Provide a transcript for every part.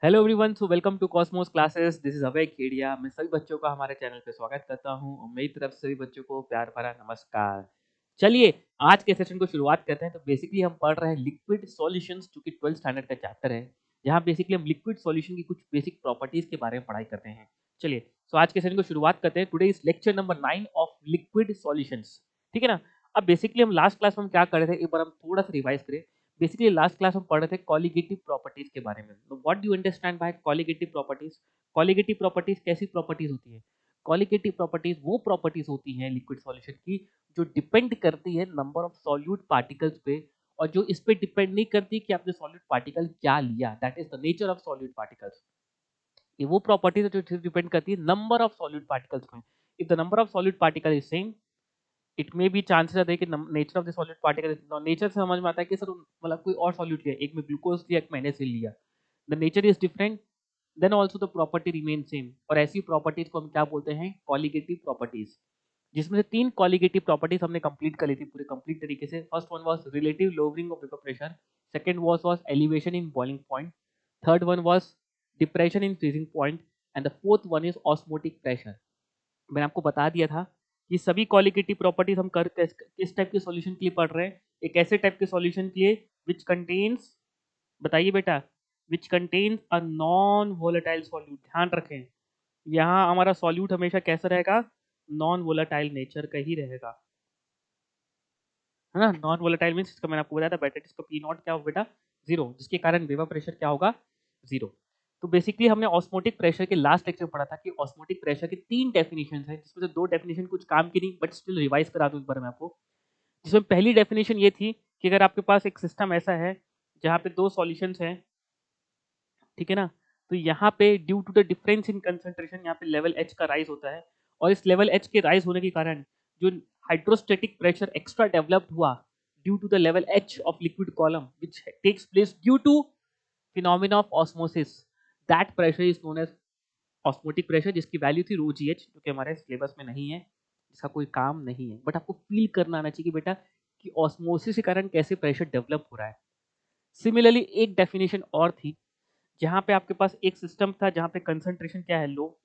Hello everyone, so welcome to Cosmos Classes. This is Abhay Khedia. मैं सभी बच्चों का हमारे चैनल पे स्वागत करता हूं और मेरी तरफ से सभी बच्चों को प्यार भरा नमस्कार। चलिए आज के सेशन को शुरुआत करते हैं। तो बेसिकली हम पढ़ रहे हैं लिक्विड सॉल्यूशंस, जो कि 12th स्टैंडर्ड का चैप्टर है, जहां बेसिकली हम लिक्विड सॉल्यूशन की कुछ बेसिक प्रॉपर्टीज के बारे में पढ़ाई करते हैं। चलिए तो आज के सेशन को शुरुआत करते हैं। Today is lecture number 9 of liquid solutions. ठीक है ना। अब बेसिकली हम लास्ट क्लास में हम क्या कर रहे थे, एक बार हम थोड़ा सा रिवाइज करें। बेसिकली लास्ट क्लास में पढ़ रहे थे कॉलिगेटिव प्रॉपर्टीज के बारे में। तो what do you understand bye colligative properties? Colligative properties कैसी प्रॉपर्टीज होती है? कॉलिगेटिव प्रॉपर्टीज वो प्रॉपर्टीज होती हैं लिक्विड सॉल्यूशन की जो डिपेंड करती है नंबर ऑफ सॉल्यूट पार्टिकल्स पे, और जो इस पे डिपेंड नहीं करती कि आपने सॉल्यूट पार्टिकल क्या लिया। That is the nature of solute particles. ये वो प्रॉपर्टीज है जो डिपेंड करती है नंबर ऑफ सॉल्यूट पार्टिकल्स पे। If the number of solute particle is same, it may be chances है कि nature of the solid particle, nature से समझ में आता है कि सर मतलब कोई और सॉल्यूट लिया, एक में ग्लूकोज लिया, एक में NaCl लिया, the nature is different, then also the property remain same. और ऐसी प्रॉपर्टीज को हम क्या बोलते हैं? Colligative properties. जिसमें से 3 कॉलिगेटिव प्रॉपर्टीज हमने कंप्लीट कर ली थी पूरे कंप्लीट तरीके से। First one was relative lowering of vapour pressure, second was elevation in boiling point, third one was depression in freezing point, and the fourth one is osmotic pressure. मैंने आपको बता दिया था कि सभी कॉलिगेटिव प्रॉपर्टीज हम कर किस टाइप के सॉल्यूशन के लिए पढ़ रहे हैं। एक ऐसे टाइप के सॉल्यूशन के लिए विच कंटेन्स, बताइए बेटा, which contains a non volatile solute. ध्यान रखें, यहाँ हमारा सॉल्यूट हमेशा कैसा रहेगा? नॉन वोलेटाइल नेचर का ही रहेगा, है ना। नॉन वोलेटाइल मीन्स, इसका मैंने आपको बताया था बेटा, इसका पी नॉट क्या होगा बेटा? जीरो, जिसके कारण वेपर प्रेशर क्या होगा? जीरो। तो बेसिकली हमने ऑस्मोटिक प्रेशर के लास्ट लेक्चर में पढ़ा था कि ऑस्मोटिक प्रेशर की 3 डेफिनेशन है, जिसमें से 2 डेफिनेशन कुछ काम की नहीं, बट स्टिल रिवाइज करा दूं एक बार मैं आपको। जिसमें पहली डेफिनेशन ये थी कि अगर आपके पास एक सिस्टम ऐसा है जहाँ पे 2 सॉल्यूशंस हैं, ठीक है ना, तो यहाँ पे due to the difference in concentration यहाँ पे लेवल एच का राइज होता है, और इस लेवल एच के राइज होने के कारण जो हाइड्रोस्टैटिक प्रेशर एक्स्ट्रा डेवलप्ड हुआ due to the level H of liquid column which takes place due to phenomena of osmosis, that pressure is known as osmotic pressure, जिसकी वैल्यू थी rho जी H, जो कि हमारे सिलेबस में नहीं है, जिसका कोई काम नहीं है, बट आपको फील करना आना चाहिए कि बेटा कि ऑस्मोसिस के कारण कैसे प्रेशर डेवलप हो रहा है। सिमिलरली एक डेफिनेशन और थी, जहाँ पे आपके पास एक सिस्टम था जहाँ पे कंसंट्रेशन क्या है? लो,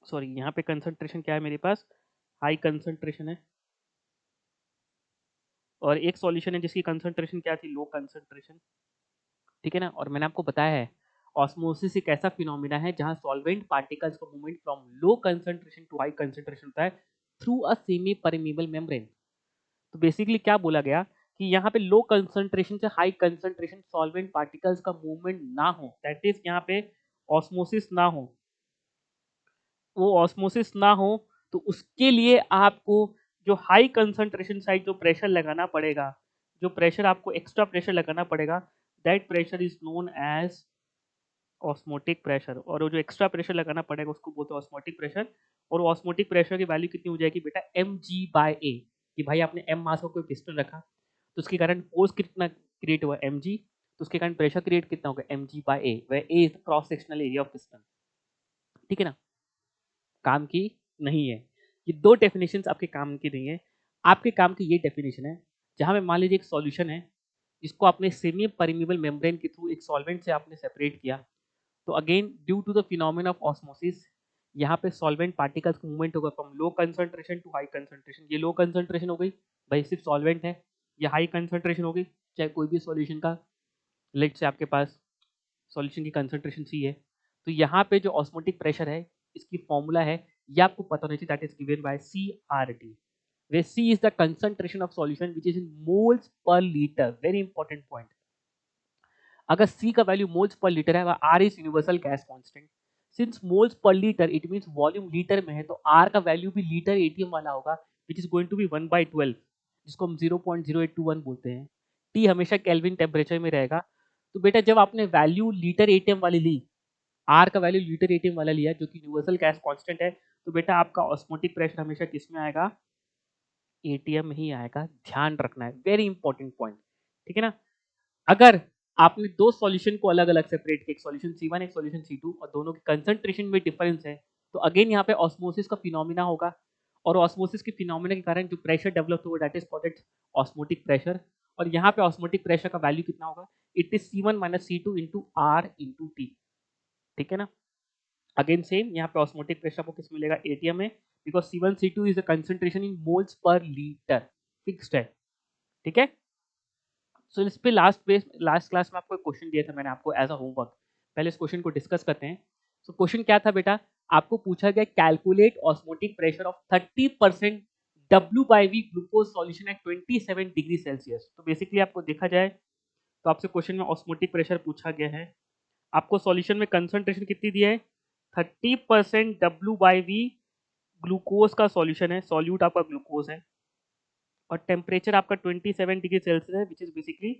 सॉरी, यहाँ पे कंसंट्रेशन क्या है मेरे पास? हाई कंसंट्रेशन है। और एक सॉल्यूशन है जिसकी कंसंट्रेशन क्या थी? Low concentration. ठीक है ना। और मैंने आपको बताया है ऑस्मोसिस एक ऐसा फिनोमिना है जहां सॉल्वेंट पार्टिकल्स का movement from low concentration to high concentration होता है through a semi permeable membrane. तो बेसिकली क्या बोला गया कि यहाँ पे लो कंसंट्रेशन से हाई कंसंट्रेशन सॉल्वेंट पार्टिकल्स का मूवमेंट ना हो, दैट इज यहाँ पे ऑस्मोसिस ना हो, वो ऑस्मोसिस ना हो, तो उसके लिए आपको जो हाई कंसंट्रेशन साइड जो प्रेशर लगाना पड़ेगा, जो प्रेशर आपको एक्स्ट्रा प्रेशर लगाना पड़ेगा, that pressure is known as osmotic pressure. और वो जो एक्स्ट्रा प्रेशर लगाना पड़ेगा उसको बोलते हैं ऑस्मोटिक प्रेशर। और ऑस्मोटिक प्रेशर की वैल्यू कितनी हो जाएगी बेटा? mg/a। कि भाई आपने m मास का कोई पिस्टन रखा, तो उसके कारण फोर्स कितना क्रिएट हुआ? mg। तो उसके कारण प्रेशर क्रिएट कितना होगा? mg/a, where a is the cross sectional area of piston. ठीक है ना। काम की नहीं है। ये 2 डेफिनेशंस आपके काम की नहीं है। आपके काम की ये डेफिनेशन है जहां पे मान लीजिए एक सॉल्यूशन है जिसको आपने सेमी परमिएबल मेम्ब्रेन के थ्रू एक सॉल्वेंट से आपने सेपरेट किया। तो again due to the phenomena of osmosis, यहाँ पे सॉल्वेंट पार्टिकल्स का मूवमेंट होगा from low concentration to high concentration. ये लो कंसंट्रेशन हो गई, भाई सिर्फ सॉल्वेंट है। ये हाई कंसंट्रेशन हो गई, चाहे कोई भी सॉल्यूशन का, लेट से आपके पास सॉल्यूशन की कंसंट्रेशन सी है। तो यहाँ पे जो ऑस्मोटिक प्रेशर है, इसकी फॉर्मूला है, ये आपको पता होना चाहिए, that is given bye CRT, where C is the concentration of solution which is in moles per liter. Very important point. अगर C का वैल्यू मोल्स पर लीटर है, R is universal gas constant. Since moles per litre it means volume litre में है, तो R का value भी litre atm वाला होगा, which is going to be 1/12, जिसको हम 0.0821 बोलते हैं। T हमेशा केल्विन टेम्परेचर में रहेगा। तो बेटा जब आपने वैल्यू लीटर एटीएम वाली ली, R का वैल्यू लीटर एटीएम वाला लिया जो कि यूनिवर्सल गैस कांस्टेंट है, तो बेटा आपका ऑस्मोटिक प्रेशर हमेशा किस में आएगा? एटीएम में ही आएगा। ध्यान रखना है, वेरी इंपॉर्टेंट पॉइंट। ठीक है ना। अगर आपने 2 सॉल्यूशन को अलग-अलग सेपरेट किया, एक सॉल्यूशन C1 एक सॉल्यूशन C2, और दोनों के कंसंट्रेशन में डिफरेंस है, तो अगेन यहाँ पे ऑस्मोसिस का फिनोमिना होगा, और ऑस्मोसिस के फिनोमिना के कारण जो प्रेशर डेवलप होगा that is called it osmotic pressure. और यहाँ पे ऑस्मोटिक प्रेशर का वैल्यू कितना होगा, it is C1 minus C2 into R into T, ठीक है ना। अगेन सेम यहाँ पे ऑस्मोटिक प्रेशर आपको किस मिलेगा, ATM में, because C1 C2 is the concentration in moles per litre, fixed है, ठीक है। सो इस पे लास्ट क्लास में आपको एक क्वेश्चन दिया था मैंने आपको एज अ होमवर्क, पहले इस क्वेश्चन को डिस्कस करते हैं। सो क्वेश्चन क्या था बेटा, आपको पूछा गया calculate osmotic pressure of 30% W by V glucose solution at 27 degree Celsius. तो बेसिकली आपको देखा जाए तो आपसे क्वेश्चन में ऑस्मोटिक प्रेशर पूछा गया है, आपको सॉल्यूशन में कंसंट्रेशन कितनी दिया है, 30% W by V ग्लूकोज का सॉल्यूशन है, सॉल्यूट आपका ग्लूकोज है, और टेम्परेचर आपका 27 डिग्री सेल्सियस है विच इज बेसिकली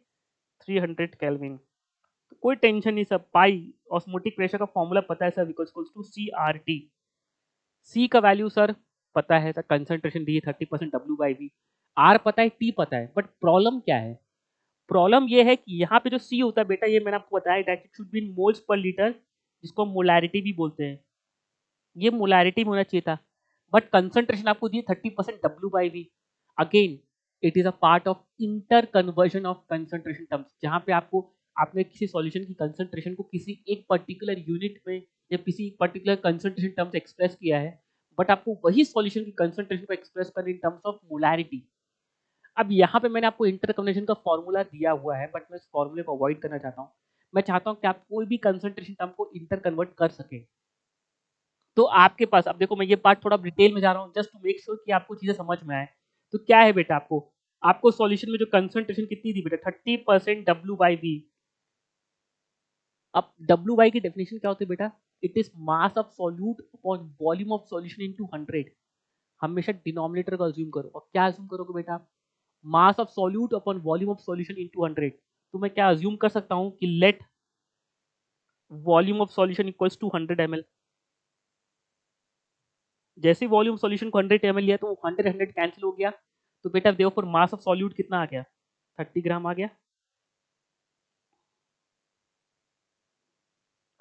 300 केल्विन। तो कोई टेंशन नहीं सब, पाई ऑस्मोटिक प्रेशर का फॉर्मूला पता है सर, इक्वल्स टू CRT। सी का वैल्यू सर पता है सर, कंसंट्रेशन दी है 30% W बाई वी, आर पता है, टी पता है, बट प्रॉब्लम क्या है, प्रॉब्लम ये है कि यहाँ पे जो सी होता है बेटा, ये मैंने आपको बताया that it should be in moles per litre, जिसको हम मोलैरिटी भी बोलते हैं, ये मोलैरिटी में होना चाहिए था, बट कंसंट्रेशन आपको दी 30% W by V. Again it is a part of interconversion of concentration terms, जहाँ पे आपको आपने किसी सॉल्यूशन की कंसंट्रेशन को किसी एक पर्टिकुलर यूनिट में या किसी पर्टिकुलर कंसंट्रेशन टर्म्स एक्सप्रेस किया है, बट आपको वही सॉल्यूशन की कंसंट्रेशन को एक्सप्रेस करना इन टर्म्स ऑफ मोलैरिटी। अब यहाँ पे मैंने आपको इंटर कन्वर्जन का फॉर्मूला दिया हुआ है, बट मैं इस फॉर्मूले को अवॉइड करना चाहता हूँ। मैं चाहता हूँ कि आप कोई भी कंसंट्रेशन टर्म को इंटर कन्वर्ट कर सके। तो आपके पास, अब देखो मैं ये पार्ट थोड़ा डिटेल में जा रहा हूँ जस्ट टू मेक श्योर कि आपको चीजें समझ में आए। तो क्या है बेटा, आपको आपको सॉल्यूशन में जो कंसंट्रेशन कितनी थी बेटा, 30% W बाई वी। अब W बाई की डेफिनेशन क्या होती है बेटा, it is mass of solute upon volume of solution into 100। हमेशा डिनोमिनेटर का अज्यूम करो, और क्या अज्यूम करोगे बेटा, mass of solute upon volume of solution into 100। तो मैं क्या अज्यूम कर सकता हूँ कि let volume of solution equals to 100 ml। जैसे वॉल्यूम सॉल्यूशन को 100 ml लिया तो 100 कैंसिल हो गया, तो बेटा देयरफॉर मास ऑफ सॉल्यूट कितना आ गया, 30 ग्राम आ गया।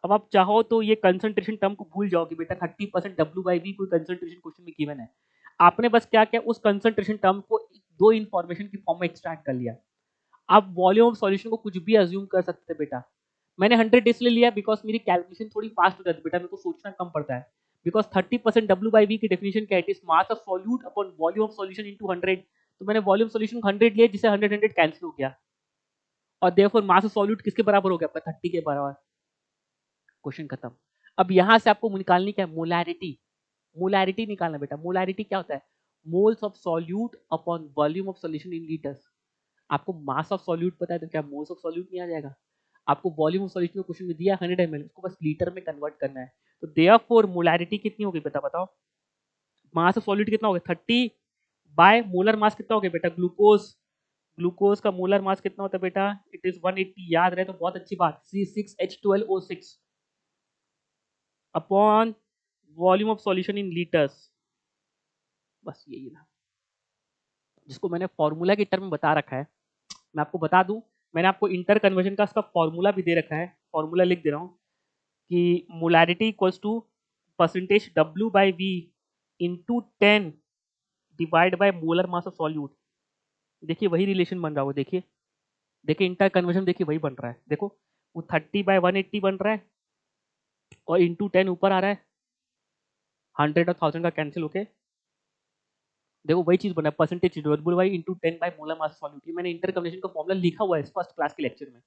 अब आप चाहो तो ये कंसंट्रेशन टर्म को भूल जाओगे बेटा, 30% W बाई वी कोई कंसंट्रेशन क्वेश्चन में गिवन है, आपने बस क्या किया, उस कंसंट्रेशन टर्म को दो इन्फॉर्मेशन की फॉर्म में एक्सट्रैक्ट कर लिया। आप वॉल्यूम ऑफ सॉल्यूशन को कुछ भी अज्यूम कर सकते हैं बेटा। मैंने 100 इसलिए लिया बिकॉज मेरी कैलकुलेशन थोड़ी फास्ट हो जाती है बेटा, मेरे को सोचना कम पड़ता है। बिकॉज 30% W बाई वी की डेफिनेशन क्या है, it is mass of solute upon volume of solution into 100। तो मैंने वॉल्यूम सॉल्यूशन को 100 लिया, जिसे 100 कैंसिल हो गया, और देयरफॉर मास ऑफ सॉल्यूट किसके बराबर हो गया आपका, 30 के बराबर। क्वेश्चन खत्म। अब यहां से आपको निकालनी क्या है, मोलैरिटी। मोलैरिटी निकालना बेटा, मोलैरिटी क्या होता है, moles of solute upon volume of solution in litres. आपको मास ऑफ सॉल्यूट पता है तो क्या मोल्स ऑफ सॉल्यूट नहीं आ जाएगा, आपको वॉल्यूम ऑफ सॉल्यूशन में क्वेश्चन में दिया 100 ml, उसको बस लीटर में कन्वर्ट करना है। तो देयरफॉर मोलैरिटी कितनी होगी बेटा बताओ, मास ऑफ सॉल्यूट कितना होगा 30 बाय मोलर मास कितना हो गया बेटा, ग्लूकोज, ग्लूकोज का मोलर मास कितना होता है बेटा, इट इज 180, याद रहे तो बहुत अच्छी बात, C6H12O6 upon volume of solution in litres, बस यही ना, जिसको मैंने फॉर्मूला के टर्म में बता रखा है। मैं आपको बता दूं, मैंने आपको इंटर कन्वर्जन का इसका फॉर्मूला भी दे रखा है, फॉर्मूला लिख दे रहा हूँ कि molarity equals to percentage W by V into 10 divide by molar mass of solute. देखिए वही रिलेशन बन रहा हो, देखिए देखिए इंटर कन्वर्जन देखिए वही बन रहा है, देखो वो 30/180 बन रहा है, और इंटू 10 ऊपर आ रहा है, 100 और 1000 का कैंसिल होके देखो वही चीज बना है, percentage dividable by into 10 by molar mass solute. ये मैंने इंटर कन्वर्जन का फॉर्मूला लिखा हुआ है फर्स्ट क्लास के लेक्चर में।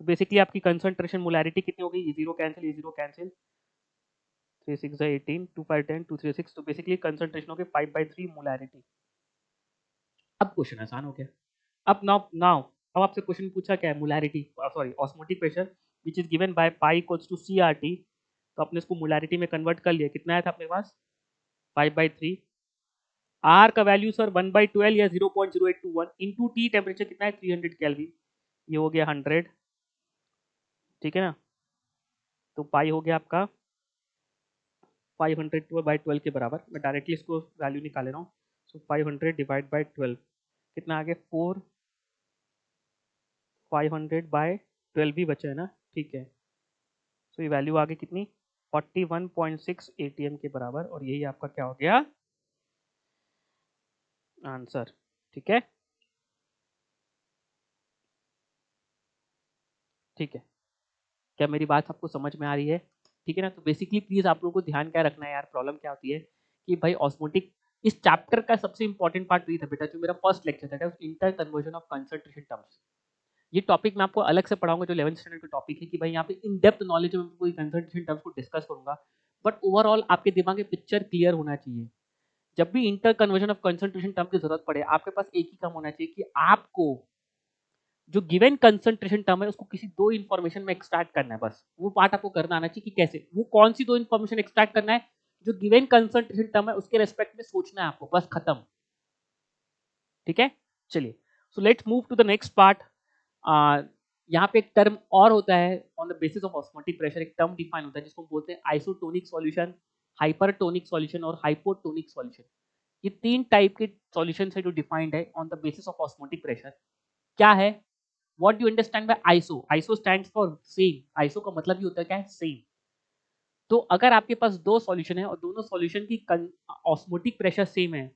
तो बेसिकली आपकी कंसंट्रेशन मोलैरिटी कितनी होगी, ये जीरो कैंसिल, ये जीरो कैंसिल, 3 6 18, 2 5 10, 2 3 6, तो बेसिकली कंसंट्रेशन हो गई 5/3 मोलैरिटी। अब क्वेश्चन आसान हो गया। अब नाउ नाउ अब आपसे क्वेश्चन पूछा क्या है, molarity sorry osmotic pressure which is given by pi equals to CRT। तो आपने इसको मोलैरिटी में कन्वर्ट कर लिया, कितना आया था अपने पास 5/3। आर का वैल्यू सर 1/12 या 0.0821 इंटू टी, टेम्परेचर कितना है 300 केल्विन, ये हो गया 100, ठीक है ना। तो पाई हो गया आपका 500/12 के बराबर, मैं डायरेक्टली इसको वैल्यू निकाल रहा हूँ। सो 500 डिवाइड बाई 12 कितना आ गया 4, 500/12 भी बचा है ना, ठीक है। सो ये वैल्यू आ गई कितनी 41.6 ATM के बराबर, और यही आपका क्या हो गया आंसर, ठीक है। ठीक है, क्या मेरी बात आपको समझ में आ रही है? ठीक है ना? तो बेसिकली प्लीज़ आप लोगों को ध्यान क्या रखना है यार, प्रॉब्लम क्या होती है कि भाई ऑस्मोटिक इस चैप्टर का सबसे इम्पोर्टेंट पार्ट ये था बेटा, जो मेरा फर्स्ट लेक्चर था, that was inter conversion of concentration terms. ये टॉपिक मैं आपको अलग से पढ़ाऊँगा, जो 11th स्टैंडर्ड का टॉपिक है कि भाई यहाँ पे इन डेप्थ नॉलेज में कोई कंसंट्रेशन टर्म्स को डिस्कस करूँगा। बट ओवरऑल आपके दिमाग में पिक्चर क्लियर होना चाहिए। जब भी inter conversion of concentration term की ज़रूरत पड़े, आपके पास एक ही काम होना चाहिए कि आपको जो गिवन कंसंट्रेशन टर्म है उसको किसी 2 इन्फॉर्मेशन में एक्सट्रैक्ट करना है बस। वो पार्ट आपको करना आना चाहिए कि कैसे, वो कौन-सी 2 इन्फॉर्मेशन एक्सट्रैक्ट करना है, जो गिवन कंसंट्रेशन टर्म है उसके रिस्पेक्ट में सोचना है आपको, बस खत्म। ठीक है? चलिए, so let's move to the next part. यहाँ पे एक टर्म और होता है on the basis of osmotic pressure, एक टर्म डिफाइन होता है जिसको हम बोलते हैं आइसोटोनिक सॉल्यूशन, हाइपरटोनिक सॉल्यूशन और हाइपोटोनिक सॉल्यूशन। ये 3 टाइप के सॉल्यूशंस है जो डिफाइंड है on the basis of osmotic pressure. क्या है? What do you understand by iso? Iso stands for same. Iso का मतलब ये होता है क्या है? सेम। तो अगर आपके पास 2 सॉल्यूशन है और दोनों सॉल्यूशन की ऑस्मोटिक प्रेशर सेम है,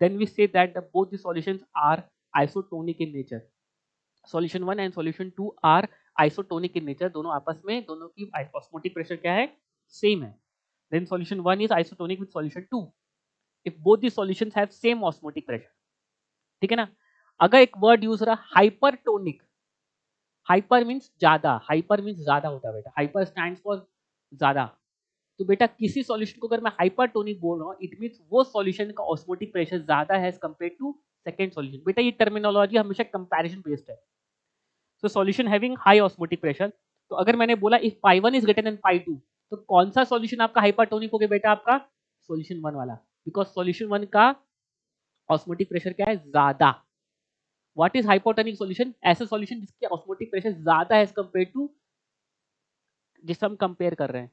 then we say that the both the solutions are isotonic in nature. Solution 1 and solution 2 are isotonic in nature. दोनों आपस में दोनों की ऑस्मोटिक प्रेशर क्या है? सेम है। Then solution 1 is isotonic with solution 2 if both the solutions have same osmotic pressure. ठीक है ना? अगर एक वर्ड यूज हो रहा हाइपरटोनिक, हाइपर मीन्स ज्यादा, हाइपर मीन्स ज्यादा होता है बेटा, हाइपर स्टैंड्स फॉर ज्यादा। तो बेटा किसी सॉल्यूशन को अगर मैं हाइपरटोनिक बोल रहा हूँ, इट मीन्स वो सॉल्यूशन का ऑस्मोटिक प्रेशर ज्यादा है as compare to second solution. बेटा ये टर्मिनोलॉजी हमेशा कंपैरिजन बेस्ड है। So solution having high osmotic pressure, तो अगर मैंने बोला if pi 1 is greater than pi 2, तो कौन सा सॉल्यूशन आपका हाइपरटोनिक हो गया बेटा? आपका सॉल्यूशन 1 वाला, बिकॉज सॉल्यूशन 1 का ऑस्मोटिक प्रेशर क्या है? ज्यादा। What is hypotonic solution? ऐसा सॉल्यूशन जिसके ऑस्मोटिक प्रेशर ज्यादा है एज कंपेयर टू जिससे हम कंपेयर कर रहे हैं।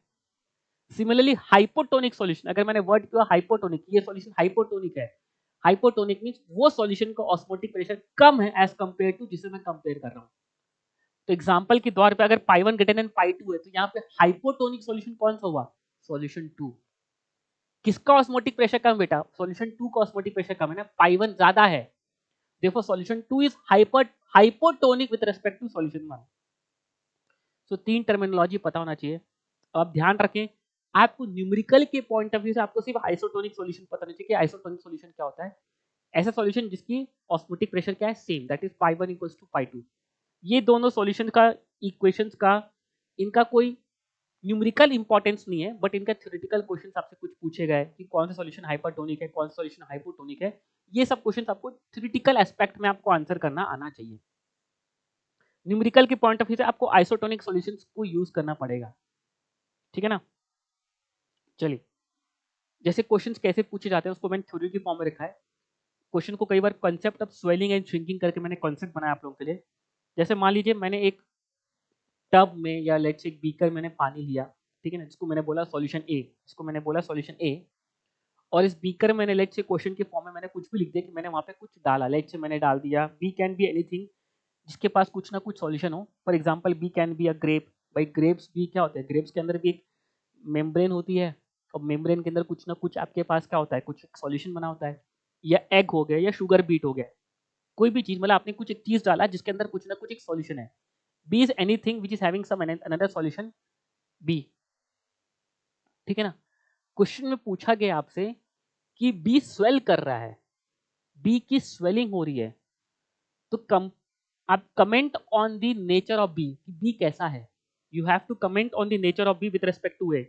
सिमिलरली हाइपोटोनिक सॉल्यूशन, अगर मैंने वर्ड किया हाइपोटोनिक, ये सॉल्यूशन हाइपोटोनिक है। हाइपोटोनिक मींस वो सॉल्यूशन का ऑस्मोटिक प्रेशर कम है एज कंपेयर टू जिसे मैं कंपेयर कर रहा हूं। तो एग्जांपल के तौर पे अगर पाई 1 ग्रेटर देन पाई 2 है, तो यहाँ पे हाइपोटोनिक सॉल्यूशन कौन सा हुआ? सॉल्यूशन 2। किसका ऑस्मोटिक प्रेशर कम बेटा? सॉल्यूशन 2 का ऑस्मोटिक प्रेशर कम है ना, पाई 1 ज्यादा है। Therefore solution 2 is hypotonic with respect to solution 1। So 3 terminology पता होना चाहिए। अब ध्यान रखें, आपको न्यूमेरिकल के पॉइंट ऑफ व्यू से आपको सिर्फ आइसोटोनिक सॉल्यूशन पता नहीं चाहिए कि आइसोटोनिक सॉल्यूशन क्या होता है। ऐसा सॉल्यूशन जिसकी ऑस्मोटिक प्रेशर क्या है? Same, that is pi 1 equals to pi 2। ये दोनों सॉल्यूशन का इक्वेशंस का इनका कोई न्यूमेरिकल इंपॉर्टेंस नहीं है, बट इनका थ्योरेटिकल क्वेश्चंस आपसे कुछ पूछे गए कि कौन सा सॉल्यूशन हाइपरटोनिक है, कौन सा सॉल्यूशन हाइपोटोनिक है। ये सब क्वेश्चंस आपको थ्योरेटिकल एस्पेक्ट में आपको आंसर करना आना चाहिए। न्यूमेरिकल के पॉइंट ऑफ व्यू से आपको आइसोटोनिक सॉल्यूशंस को यूज करना पड़ेगा। ठीक है ना? चलिए, जैसे क्वेश्चंस कैसे पूछे जाते हैं उसको मैंने थ्योरी की फॉर्म में रखा है। क्वेश्चन को कई बार concept of swelling and shrinking करके मैंने कॉन्सेप्ट बनाया आप लोगों के लिए। जैसे मान लीजिए मैंने एक टब में या लेट्स से एक बीकर मैंने पानी लिया, ठीक है ना, जिसको मैंने बोला सॉल्यूशन ए, जिसको मैंने बोला सॉल्यूशन ए, और इस बीकर में मैंने लेट्स से क्वेश्चन के फॉर्म में मैंने कुछ भी लिख दिया कि मैंने वहाँ पे कुछ डाला, लेट्स से मैंने डाल दिया बी कैन बी एनीथिंग जिसके पास कुछ ना कुछ सॉल्यूशन हो। For example B can be a grape. भाई ग्रेप्स भी क्या होते हैं? ग्रेप्स के अंदर भी एक मेम्ब्रेन होती है, और मेम्ब्रेन के अंदर कुछ ना कुछ आपके पास क्या होता है? कुछ सॉल्यूशन बना होता है। या एग हो गया या शुगर बीट हो गया, कोई भी चीज़, मतलब आपने कुछ एक चीज़ डाला जिसके अंदर कुछ ना कुछ एक सॉल्यूशन है। B is anything which is having some another solution B. ठीक है ना? क्वेश्चन में पूछा गया आपसे कि बी स्वेल कर रहा है, बी की स्वेलिंग हो रही है, तो आप comment on the nature of B, B कैसा है। You have to comment on the nature of B with respect to A.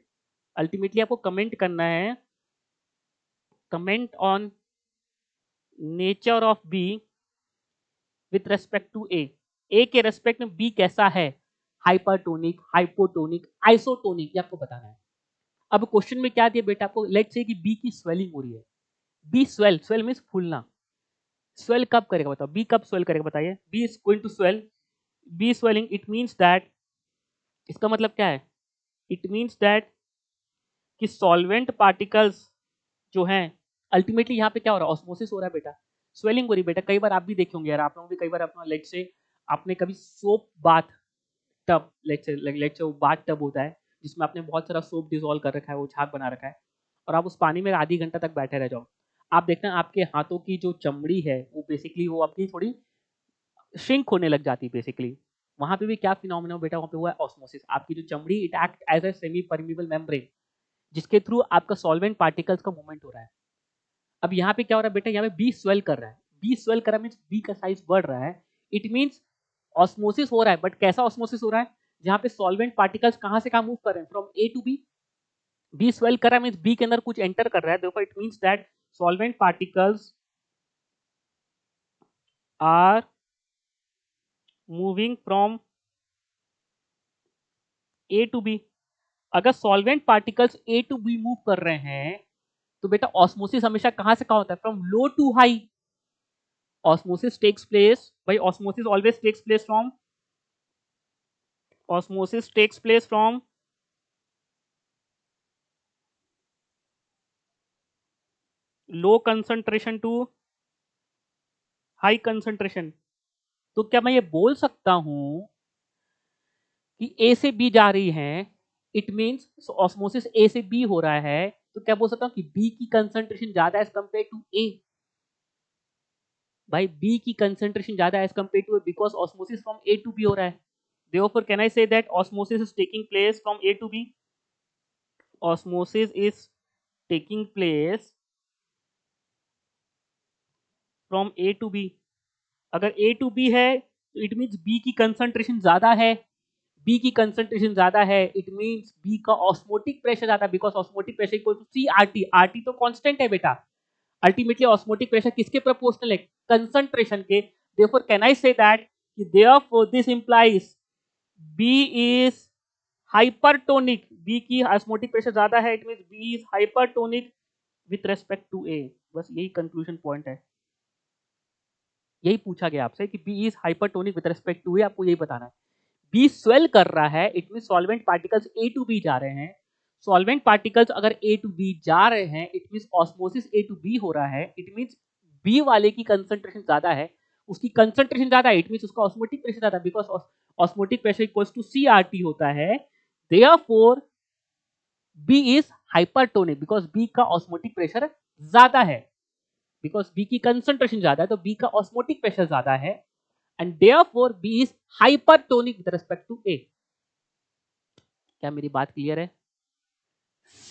Ultimately आपको कमेंट करना है, comment on nature of B with respect to A. A के respect में B कैसा है? Hypertonic, hypotonic, isotonic, ये आपको बताना है। अब क्वेश्चन में क्या दिया बेटा आपको? लेट्स से कि बी की स्वेलिंग हो रही है। बी स्वेल, स्वेल मींस फूलना। स्वेल कब करेगा बताओ? बी कब स्वेल करेगा बताइए? B is going to swell, B swelling, it means that, इसका मतलब क्या है? इट मींस दैट कि सॉल्वेंट पार्टिकल्स जो हैं, अल्टीमेटली यहाँ पे क्या हो रहा है? ऑस्मोसिस हो रहा है बेटा, स्वेलिंग हो रही है बेटा। कई बार आप भी देखे होंगे यार, आप लोग भी कई बार अपना लेट्स से आपने कभी soap bath tub, let's say वो बाथ टब होता है जिसमें आपने बहुत सारा सोप डिसॉल्व कर रखा है, वो झाग बना रखा है, और आप उस पानी में आधी घंटा तक बैठे रह जाओ। आप देखना आपके हाथों की जो चमड़ी है वो बेसिकली वो अपनी थोड़ी श्रिंक होने लग जाती है बेसिकली। वहां पे भी क्या फिनोमेना बेटा, वहां पे हुआ है ऑस्मोसिस। आपकी जो चमड़ी it act as a semi permeable membrane, जिसके थ्रू आपका सॉल्वेंट पार्टिकल्स का मूवमेंट हो रहा है। अब यहाँ पे क्या हो रहा है बेटा, यहाँ पे बी स्वेल कर रहा है। बी स्वेल कर रहा है मीन्स बी का साइज बढ़ रहा है। इट मीन्स ऑस्मोसिस हो रहा है, बट कैसा ऑस्मोसिस हो रहा है, जहाँ पे सॉल्वेंट पार्टिकल्स कहाँ से कहाँ मूव कर रहे हैं, from A to B. B swell कर रहा है मीन्स बी के अंदर कुछ एंटर कर रहा है, therefore it means that solvent particles are moving from A to B. अगर solvent particles A to B move कर रहे हैं तो बेटा ऑस्मोसिस हमेशा कहां से कहां होता है, from low to high. osmosis takes place by osmosis always takes place from osmosis takes place from low concentration to high concentration। तो क्या मैं ये बोल सकता हूं कि ए से बी जा रही है, इट मीन्स ऑस्मोसिस ए से बी हो रहा है, तो क्या बोल सकता हूं कि बी की कंसंट्रेशन ज्यादा एज कंपेयर टू ए। भाई बी की कंसंट्रेशन ज्यादा as compare to A because osmosis from A to B हो रहा है। therefore can I say that osmosis is taking place from A to B? Osmosis is taking place from A to B। अगर A to B है तो it means B की concentration ज्यादा है। B की कंसंट्रेशन ज्यादा है, इट मीन्स B का ऑस्मोटिक प्रेशर ज्यादा, because osmotic pressure equal to C R T. R T तो कांस्टेंट है बेटा। अल्टीमेटली ऑस्मोटिक प्रेशर किसके प्रोपोर्शनल है, कंसंट्रेशन के। therefore can I say that therefore this implies B is hypertonic। B की osmotic pressure ज्यादा है, it means B is hypertonic with respect to A। बस यही कंक्लूजन पॉइंट है। यही पूछा गया आपसे कि B is hypertonic with respect to A, आपको यही बताना है। B स्वेल कर रहा है, it mean solvent particles A to B जा रहे हैं। सॉल्वेंट पार्टिकल्स अगर A टू B जा रहे हैं, it mean osmosis A to B हो रहा है। इट मीन B वाले की कंसंट्रेशन ज्यादा है, उसकी कंसंट्रेशन ज्यादा है, इट मीन उसका ऑस्मोटिक प्रेशर ज्यादा है, because osmotic pressure equals to CRT होता है। Therefore B is hypertonic because B का ऑस्मोटिक प्रेशर ज्यादा है, बिकॉज B की कंसंट्रेशन ज्यादा है तो B का ऑस्मोटिक प्रेशर ज्यादा है, and therefore B is hypertonic with respect to A। क्या मेरी बात क्लियर है?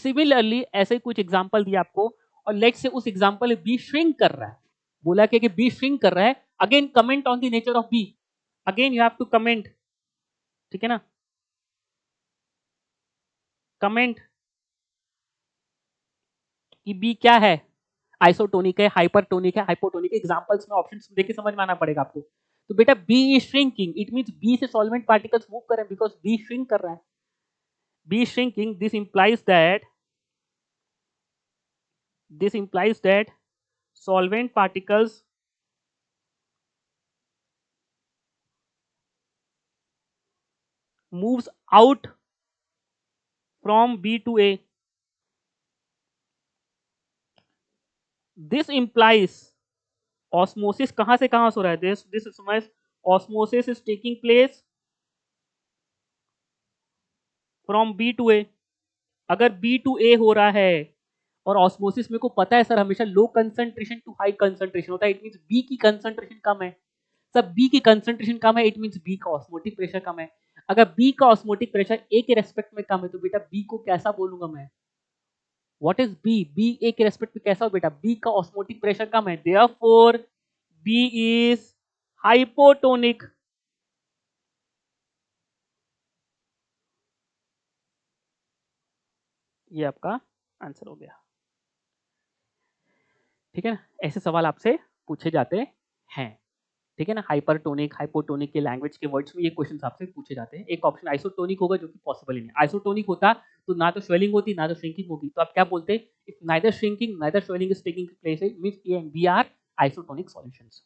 सिमिलरली ऐसे कुछ एग्जांपल दिया आपको, और लेट से उस एग्जांपल में बी श्रिंक कर रहा है। बोला कि बी श्रिंक कर रहा है, again comment on the nature of B. Again you have to comment, ठीक है ना, कमेंट कि बी क्या है, आइसोटोनिक है, हाइपरटोनिक है, हाइपोटोनिक है। एग्जांपल्स में ऑप्शंस देख के समझ में आना पड़ेगा आपको। तो बेटा B is shrinking, it means B से सॉल्वेंट पार्टिकल्स मूव कर रहे हैं बिकॉज बी श्रिंक कर रहा है। B shrinking, this implies that solvent particles moves out from B to A। This implies osmosis कहां से कहां हो रहा है, this implies osmosis is taking place from B to A। अगर B to A हो रहा है और ऑस्मोसिस मेरे को पता है सर हमेशा low concentration to high concentration होता है, इट मींस B की कंसंट्रेशन कम है। सब B की कंसंट्रेशन कम है, इट मींस B का ऑस्मोटिक प्रेशर कम है। अगर B का ऑस्मोटिक प्रेशर A के रेस्पेक्ट में कम है तो बेटा B को कैसा बोलूंगा मैं, व्हाट इज बी, बी ए के रेस्पेक्ट में कैसा हो बेटा, बी का ऑस्मोटिक प्रेशर कम है, देयरफॉर बी इज हाइपोटोनिक। ये आपका आंसर हो गया, ठीक है ना। ऐसे सवाल आपसे पूछे जाते हैं, ठीक है ना। हाइपरटोनिक हाइपोटोनिक के लैंग्वेज के वर्ड्स में ये क्वेश्चन आपसे पूछे जाते हैं। एक ऑप्शन आइसोटोनिक होगा जो कि पॉसिबल ही नहीं। आइसोटोनिक होता तो ना तो स्वेलिंग होती ना तो श्रिंकिंग होगी, तो आप क्या बोलते, if neither shrinking neither swelling is taking place, it means A and B are isotonic solutions.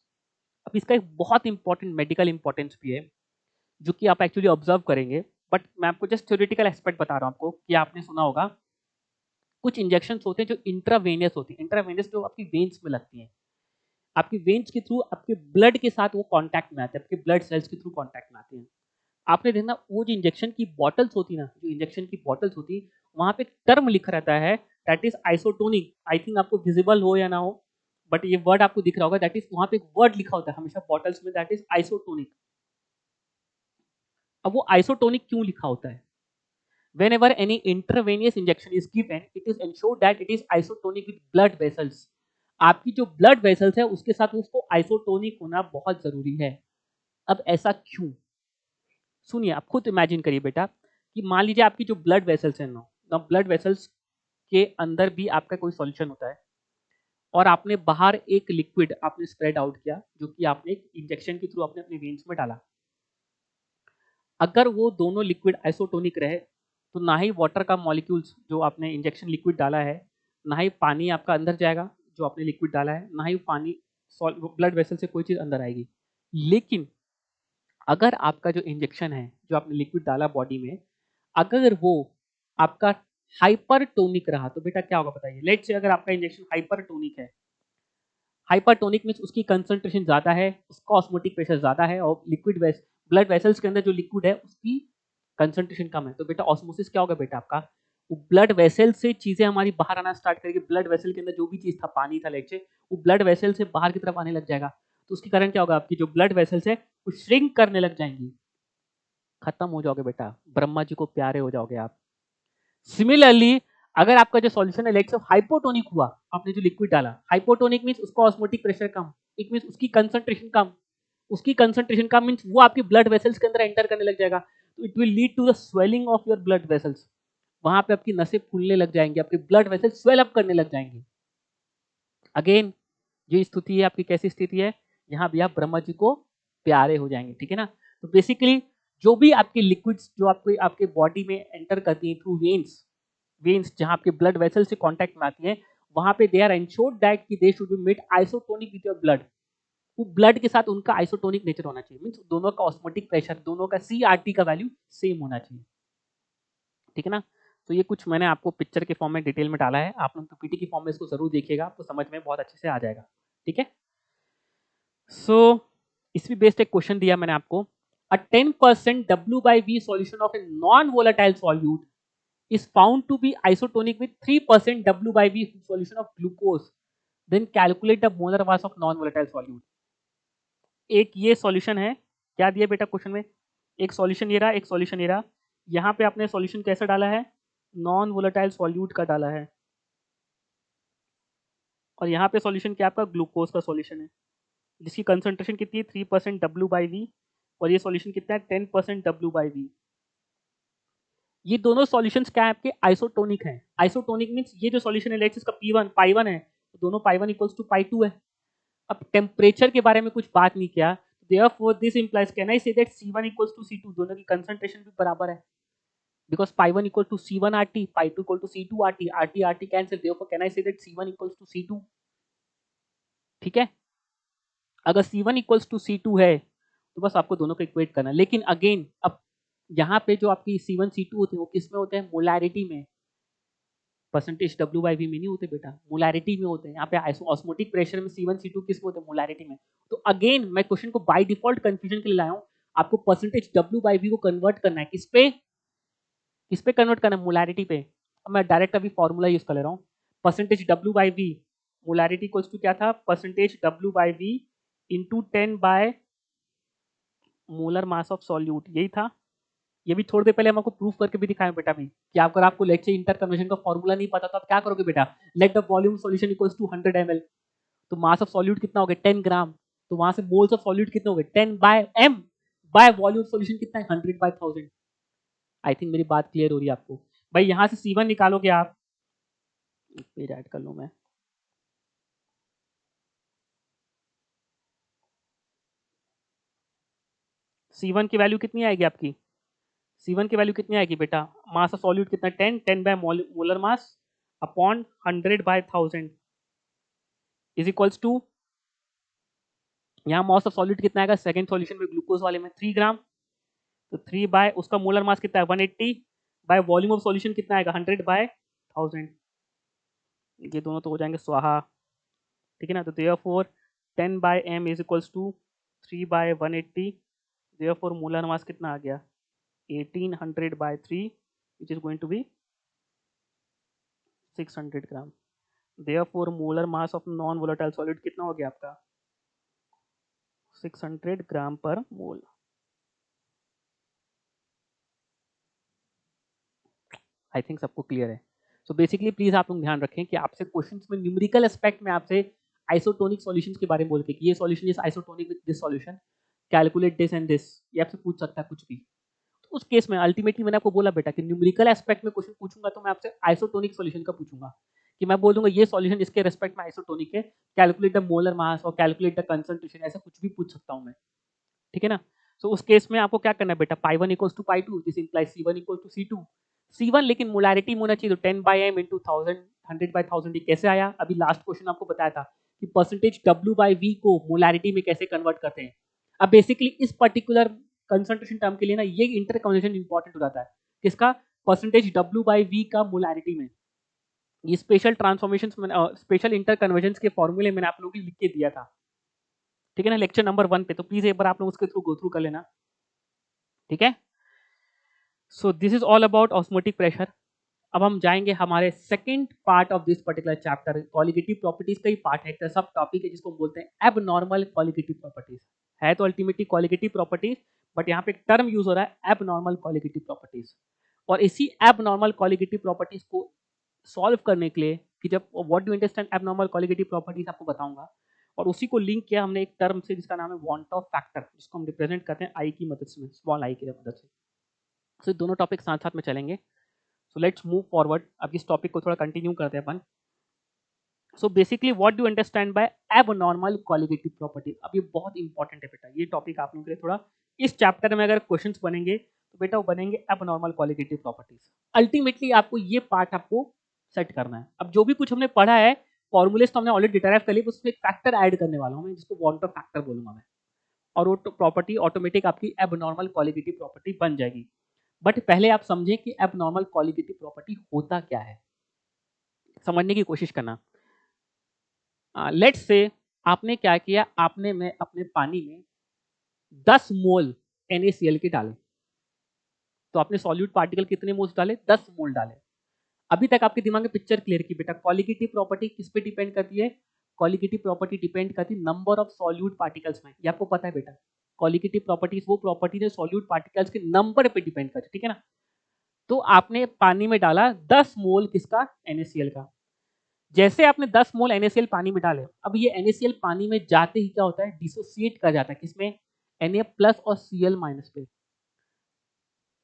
अब इसका एक बहुत इंपॉर्टेंट मेडिकल इंपॉर्टेंस भी है जो कि आप एक्चुअली ऑब्जर्व करेंगे, बट मैं आपको जस्ट थ्योरेटिकल एस्पेक्ट बता रहा हूँ आपको, कि आपने सुना होगा कुछ इंजेक्शंस होते हैं जो इंट्रावेनियस होती है। इंट्रावेनियस जो आपकी वेन्स में लगती हैं, आपकी वेन्स के थ्रू आपके ब्लड के साथ वो कांटेक्ट में आते हैं, आपके ब्लड सेल्स के थ्रू कांटेक्ट में आते हैं। आपने देखना वो जो इंजेक्शन की बॉटल्स होती है ना, जो इंजेक्शन की बॉटल्स होती है वहां पे टर्म लिखा रहता है that is isotonic. I think आपको विजिबल हो या ना हो, बट ये वर्ड आपको दिख रहा होगा, दैट इज वहां पे एक वर्ड लिखा होता है हमेशा बॉटल्स में, दैट इज आइसोटोनिक। अब वो आइसोटोनिक क्यों लिखा होता है? Whenever any intravenous injection is given, it is ensured that it is isotonic with blood vessels. आपकी जो ब्लड वेसल्स है उसके साथ उसको आइसोटोनिक होना बहुत जरूरी है। अब ऐसा क्यों? सुनिए, आप खुद इमेजिन करिए बेटा कि मान लीजिए आपकी जो ब्लड वेसल्स है ना, ब्लड वेसल्स के अंदर भी आपका कोई सॉल्यूशन होता है और आपने बाहर एक लिक्विड आपने स्प्रेड आउट किया जो कि आपने इंजेक्शन के थ्रू आपने अपने वेन्स में डाला। अगर वो दोनों लिक्विड आइसोटोनिक रहे तो ना ही वाटर का मॉलिक्यूल्स जो आपने इंजेक्शन लिक्विड डाला है, ना ही पानी आपका अंदर जाएगा जो आपने लिक्विड डाला है, ना ही पानी ब्लड वेसल से कोई चीज़ अंदर आएगी। लेकिन अगर आपका जो इंजेक्शन है, जो आपने लिक्विड डाला बॉडी में, अगर वो आपका हाइपरटोनिक रहा तो बेटा क्या होगा बताइए? लेट्स से अगर आपका इंजेक्शन हाइपरटोनिक है, हाइपरटोनिक मीन्स उसकी कंसंट्रेशन ज़्यादा है, उसका ऑस्मोटिक प्रेशर ज़्यादा है और लिक्विड ब्लड वेसल्स के अंदर जो लिक्विड है उसकी कंसंट्रेशन कम है, तो बेटा ऑस्मोसिस क्या होगा बेटा आपका? वो ब्लड वेसल से चीज़ें हमारी बाहर आना स्टार्ट करेगी। ब्लड वेसल के अंदर जो भी चीज़ था, पानी था लेट्स से, वो ब्लड वेसल से बाहर की तरफ आने लग जाएगा। तो उसके कारण क्या होगा? आपकी जो ब्लड वेसल्स है वो श्रिंक करने लग जाएंगी, खत्म हो जाओगे बेटा, ब्रह्मा जी को प्यारे हो जाओगे आप। सिमिलरली अगर आपका जो सॉल्यूशन है लेट्स से हाइपोटोनिक हुआ, आपने जो लिक्विड डाला, हाइपोटोनिक मींस उसका osmotic pressure come, it means उसकी कंसंट्रेशन कम, उसकी कंसंट्रेशन कम मींस वो आपकी ब्लड वेसल्स के अंदर एंटर करने लग जाएगा, तो it will lead to the swelling of your blood vessels. वहां पे आपकी नसें फूलने लग जाएंगी, आपके ब्लड वेसल्स स्वेल अप करने लग जाएंगे। अगेन जो स्थिति है आपकी कैसी स्थिति है? यहाँ भी आप ब्रह्मा जी को प्यारे हो जाएंगे, ठीक है ना? तो बेसिकली जो भी आपके लिक्विड्स जो आपके आपके बॉडी में एंटर करती हैं थ्रू वेन्स, वेन्स जहाँ आपके ब्लड वेसल से कांटेक्ट में आती हैं, वहां पे दे आर एंश्योर्ड दैट कि they should be made isotonic with your blood. वो ब्लड के साथ उनका आइसोटोनिक नेचर होना चाहिए, मींस दोनों का ऑस्मोटिक प्रेशर, दोनों का CRT का वैल्यू सेम होना चाहिए, ठीक है ना? तो ये कुछ मैंने आपको पिक्चर के फॉर्म में डिटेल में डाला है, आप लोग पीपीटी के फॉर्म में इसको जरूर देखिएगा, आपको समझ में बहुत अच्छे से आ जाएगा, ठीक है? सो इसमें बेस्ड एक क्वेश्चन दिया मैंने आपको, a 10% W/V solution of a non-volatile solute is found to be isotonic with 3% W/V solution of glucose, then calculate the molar mass of non-volatile solute। एक ये सॉल्यूशन है, क्या दिया बेटा क्वेश्चन में? एक सॉल्यूशन ये रहा, एक सॉल्यूशन ये रहा, यहाँ पे आपने सॉल्यूशन कैसा डाला है? नॉन वोलेटाइल सॉल्यूट का डाला है, और यहाँ पे सॉल्यूशन क्या आपका? ग्लूकोज का सॉल्यूशन है, जिसकी कंसंट्रेशन कितनी है? 3% W/V, और ये सॉल्यूशन कितना है? 10% W/V। ये दोनों सॉल्यूशंस क्या है आपके? आइसोटोनिक हैं। आइसोटोनिक मींस ये जो सॉल्यूशन है लेट्स इसका P1 पाई 1 है, तो दोनों पाई 1 इक्वल्स टू पाई 2 है। अब टेम्परेचर के बारे में कुछ बात नहीं किया, therefore this implies can I say that C1 equals to C2, दोनों की कंसंट्रेशन भी बराबर है, because pi1 equal to C1 RT, pi2 equal to C2 RT, RT RT cancel, therefore can I say that C1 equals to C2, ठीक है? अगर C1 equals to C2 है तो बस आपको दोनों को इक्वेट करना है। लेकिन अगेन अब यहाँ पे जो आपकी C1 C2 होते हैं वो किस में होते हैं? मोलैरिटी में, परसेंटेज W/V में नहीं होते बेटा, मोलैरिटी में होते हैं। यहाँ पे ऑस्मोटिक प्रेशर में C1 C2 किस में होते हैं? मोलैरिटी में। तो अगेन मैं क्वेश्चन को बाय डिफॉल्ट कंफ्यूजन के लिए लाया हूँ, आपको परसेंटेज W/V को कन्वर्ट करना है किस पे कन्वर्ट करना है? मोलैरिटी पे। अब मैं डायरेक्ट अभी फॉर्मूला यूज कर ले रहा हूँ, percentage W/V, molarity equals to क्या था? Percentage W/V into 10 by molar mass of solute, यही था। ये भी थोड़ी देर पहले हम आपको प्रूफ करके भी दिखाए बेटा भी, कि अगर आपको लेट से इंटर कन्वर्जन का फॉर्मूला नहीं पता तो आप क्या करोगे बेटा? Let the volume solution equals to 100 ml, तो मास ऑफ सॉल्यूट कितना हो गया? 10 ग्राम, तो वहां से मोल्स ऑफ सॉल्यूट कितने हो गए? 10 by m by volume solution कितना है? 100 बाय 1000। आई थिंक मेरी बात क्लियर हो रही है आपको? भाई यहाँ से C1 निकालोगे आप, पेज ऐड कर लूं मैं, C1 की वैल्यू कितनी आएगी आपकी? C1 की वैल्यू कितनी आएगी बेटा? मास ऑफ सॉल्यूट कितना? 10, 10 by molar mass upon 100 by 1000 is equals to, यहाँ मास ऑफ सॉल्यूट कितना आएगा सेकंड सॉल्यूशन में ग्लूकोज वाले में? 3 ग्राम, तो 3 बाय उसका मोलर मास कितना है? 180 बाय वॉल्यूम ऑफ सॉल्यूशन कितना आएगा? 100 बाय 1000, ये दोनों तो हो जाएंगे स्वाहा, ठीक है ना? तो देयरफॉर 10 by m is equals to 3 by 180, therefore molar mass कितना आ गया? 1800 by 3 which is going to be 600 gram. Therefore molar mass of non volatile solid कितना हो गया आपका? 600 ग्राम पर मोल। आई थिंक सबको क्लियर है। सो बेसिकली प्लीज आप लोग ध्यान रखें कि आपसे क्वेश्चंस में न्यूमेरिकल एस्पेक्ट में आपसे आइसोटोनिक सॉल्यूशंस के बारे में बोल के कि ये solution is isotonic with this solution, calculate this and this, ये आपसे पूछ सकता है कुछ भी। तो उस केस में अल्टीमेटली मैंने आपको बोला बेटा कि न्यूमेरिकल एस्पेक्ट में क्वेश्चन पूछूंगा तो मैं आपसे आइसोटोनिक सॉल्यूशन का पूछूंगा कि मैं बोल दूंगा ये सॉल्यूशन इसके रेस्पेक्ट में आइसोटोनिक है, कैलकुलेट द मोलर मास और कैलकुलेट द कंसंट्रेशन, ऐसा कुछ भी पूछ सकता हूं मैं, ठीक है ना। सो उस केस में आपको क्या करना है बेटा, pi one equals to pi two, this implies C one equal to C two. C one लेकिन मोलैरिटी में होना चाहिए, तो 10 बाई एम इंटू 1000, 100 बाई 1000, ये कैसे आया? अभी लास्ट क्वेश्चन आपको बताया था कि परसेंटेज डब्ल्यू बाई वी को मोलैरिटी में कैसे कन्वर्ट करते हैं। अब बेसिकली इस पर्टिकुलर कंसंट्रेशन टर्म के लिए ना ये इंटर कन्वर्जन इंपॉर्टेंट हो जाता है, किसका? परसेंटेज डब्ल्यू बाई वी का मोलैरिटी में। ये special transformation, special inter conversion के फॉर्मूले मैंने आप लोगों को लिख के दिया था, ठीक है ना, लेक्चर नंबर 1 पे, तो प्लीज एक बार आप लोग उसके थ्रू गो थ्रू कर लेना, ठीक है। So this is all about osmotic pressure. अब हम जाएंगे हमारे second part of this particular chapter, qualitative properties का ही पार्ट है, एक सब टॉपिक है जिसको हम बोलते हैं एबनॉर्मल क्वालिटेटिव प्रॉपर्टीज। है तो अल्टीमेटली क्वालिटेटिव प्रॉपर्टीज, बट यहाँ पे एक टर्म यूज हो रहा है एबनॉर्मल क्वालिटेटिव प्रॉपर्टीज। और इसी एबनॉर्मल क्वालिटेटिव प्रॉपर्टीज को सॉल्व करने के लिए कि जब what do understand abnormal qualitative properties आपको बताऊंगा, और उसी को लिंक किया हमने एक टर्म से जिसका नाम है वांट ऑफ फैक्टर, जिसको हम रिप्रेजेंट करते हैं आई की मदद से, स्मॉल आई की मदद से। सो दोनों टॉपिक साथ साथ में चलेंगे। सो लेट्स मूव फॉरवर्ड, अब इस टॉपिक को थोड़ा कंटिन्यू करते हैं अपन। So basically what do understand by abnormal qualitative property. अब ये बहुत इंपॉर्टेंट है बेटा, ये टॉपिक आप लोगों के लिए थोड़ा, इस चैप्टर में अगर क्वेश्चंस बनेंगे तो बेटा वो बनेंगे एबनॉर्मल क्वालिटेटिव प्रॉपर्टीज। अल्टीमेटली आपको ये पार्ट आपको सेट करना है। अब जो भी कुछ हमने पढ़ा है, फॉर्मूलेस तो हमने ऑलरेडी डिराइव कर लिए, उसमें एक फैक्टर ऐड करने वाला हूं मैं, जिसको वांट ऑफ फैक्टर बोलूंगा मैं, और वो प्रॉपर्टी ऑटोमेटिक आपकी एबनॉर्मल क्वालिटेटिव प्रॉपर्टी बन जाएगी। बट पहले आप समझें कि एबनॉर्मल क्वालिटेटिव प्रॉपर्टी होता क्या है, समझने की कोशिश करना। लेट्स से आपने क्या किया, आपने में अपने पानी में 10 मोल NaCl के डाले, तो आपने सॉल्यूट पार्टिकल कितने मोल्स डाले? 10 मोल डाले। अभी तक आपके दिमाग में पिक्चर क्लियर की बेटा, क्वालिटेटिव प्रॉपर्टी किस पे डिपेंड करती है? क्वालिटेटिव प्रॉपर्टी डिपेंड करती है नंबर ऑफ सॉल्यूट पार्टिकल्स में, ये आपको पता है बेटा। क्वालिटेटिव प्रॉपर्टीज वो प्रॉपर्टी है सॉल्यूट पार्टिकल्स के नंबर पे डिपेंड करती है, ठीक है ना। तो आपने पानी में डाला 10 मोल किसका? NaCl का। जैसे आपने 10 मोल NaCl पानी में डाले, अब ये NaCl पानी में जाते ही क्या होता है? डिसोसिएट कर जाता है, किसमें? Na प्लस और Cl माइनस पे।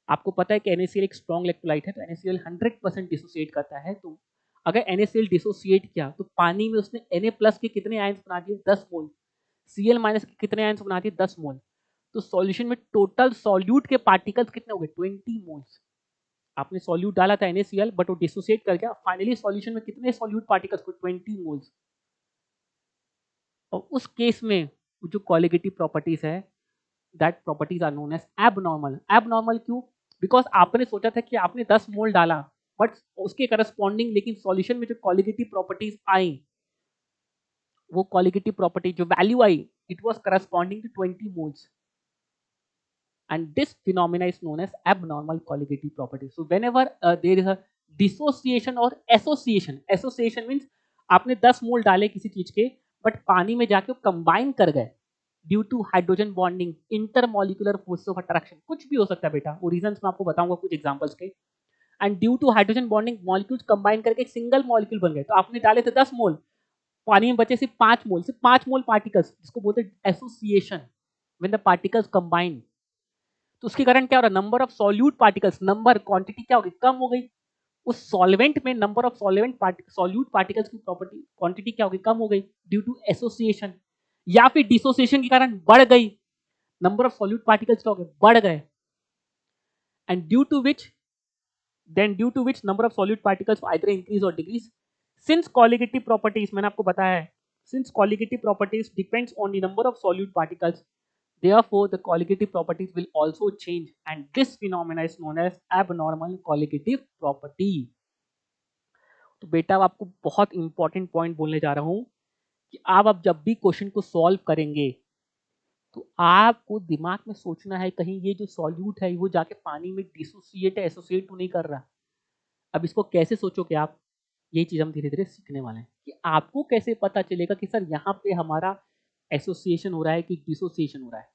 आपको पता है कि NaCl एक स्ट्रॉन्ग इलेक्ट्रोलाइट है, तो NaCl 100% डिसोसिएट करता है। तो अगर NaCl डिसोसिएट किया तो पानी में उसने Na प्लस के कितने आयंस बना दिए? 10 मोल। Cl माइनस के कितने आयंस बना दिए? 10 मोल। तो सॉल्यूशन में टोटल सॉल्यूट के पार्टिकल्स कितने हो गए? 20 मोल्स। आपने सॉल्यूट डाला था NaCl, बट वो डिसोसिएट कर गया, फाइनली सॉल्यूशन में कितने सॉल्यूट पार्टिकल्स को? 20 मोल्स। और उस केस में जो क्वालिटेटिव प्रॉपर्टीज है, that properties are known as abnormal. Abnormal क्यों? बिकॉज आपने सोचा था कि आपने 10 मोल डाला, बट उसके करस्पॉन्डिंग लेकिन सॉल्यूशन में जो क्वालिटेटिव प्रॉपर्टीज आई, वो क्वालिटेटिव प्रॉपर्टी जो वैल्यू आई, it was corresponding to 20 moles, and this phenomena is known as abnormal qualitative property. So whenever there is a dissociation or association means आपने 10 मोल डाले किसी चीज के, बट पानी में जाके कंबाइन कर गए due to hydrogen bonding, intermolecular force of attraction, कुछ भी हो सकता है बेटा, वो रीजंस मैं आपको बताऊंगा कुछ एग्जांपल्स के। And due to hydrogen bonding molecules combine करके एक सिंगल मॉलिक्यूल बन गए, तो आपने डाले थे 10 मोल, पानी में बचे सिर्फ 5 मोल, सिर्फ 5 मोल पार्टिकल्स, जिसको बोलते हैं association, when the particles combine. तो उसके कारण क्या हो रहा है? Number of solute particles, number quantity क्या हो गई? कम हो गई। उस सॉल्वेंट में नंबर ऑफ सॉल्यूट पार्टिकल्स की प्रॉपर्टी क्वांटिटी क्या हो गई? कम हो गई ड्यू टू एसोसिएशन, या फिर डिसोसिएशन के कारण बढ़ गई, नंबर ऑफ सॉल्यूट पार्टिकल्स क्या हो गए? बढ़ गए। And due to which number of solute particles either increase और डिक्रीज। सिंस क्वालिटेटिव प्रॉपर्टीज, मैंने आपको बताया है, since qualitative properties depends on the number of solute particles, therefore the qualitative properties will also change, and this phenomena is known as abnormal qualitative property. तो बेटा आपको बहुत important point बोलने जा रहा हूं कि आप अब जब भी क्वेश्चन को सॉल्व करेंगे तो आपको दिमाग में सोचना है कहीं ये जो सॉल्यूट है वो जाके पानी में डिसोसिएट एसोसिएट तो नहीं कर रहा। अब इसको कैसे सोचोगे आप, ये चीज हम धीरे धीरे सीखने वाले हैं कि आपको कैसे पता चलेगा कि सर यहाँ पे हमारा एसोसिएशन हो रहा है कि डिसोसिएशन हो रहा है,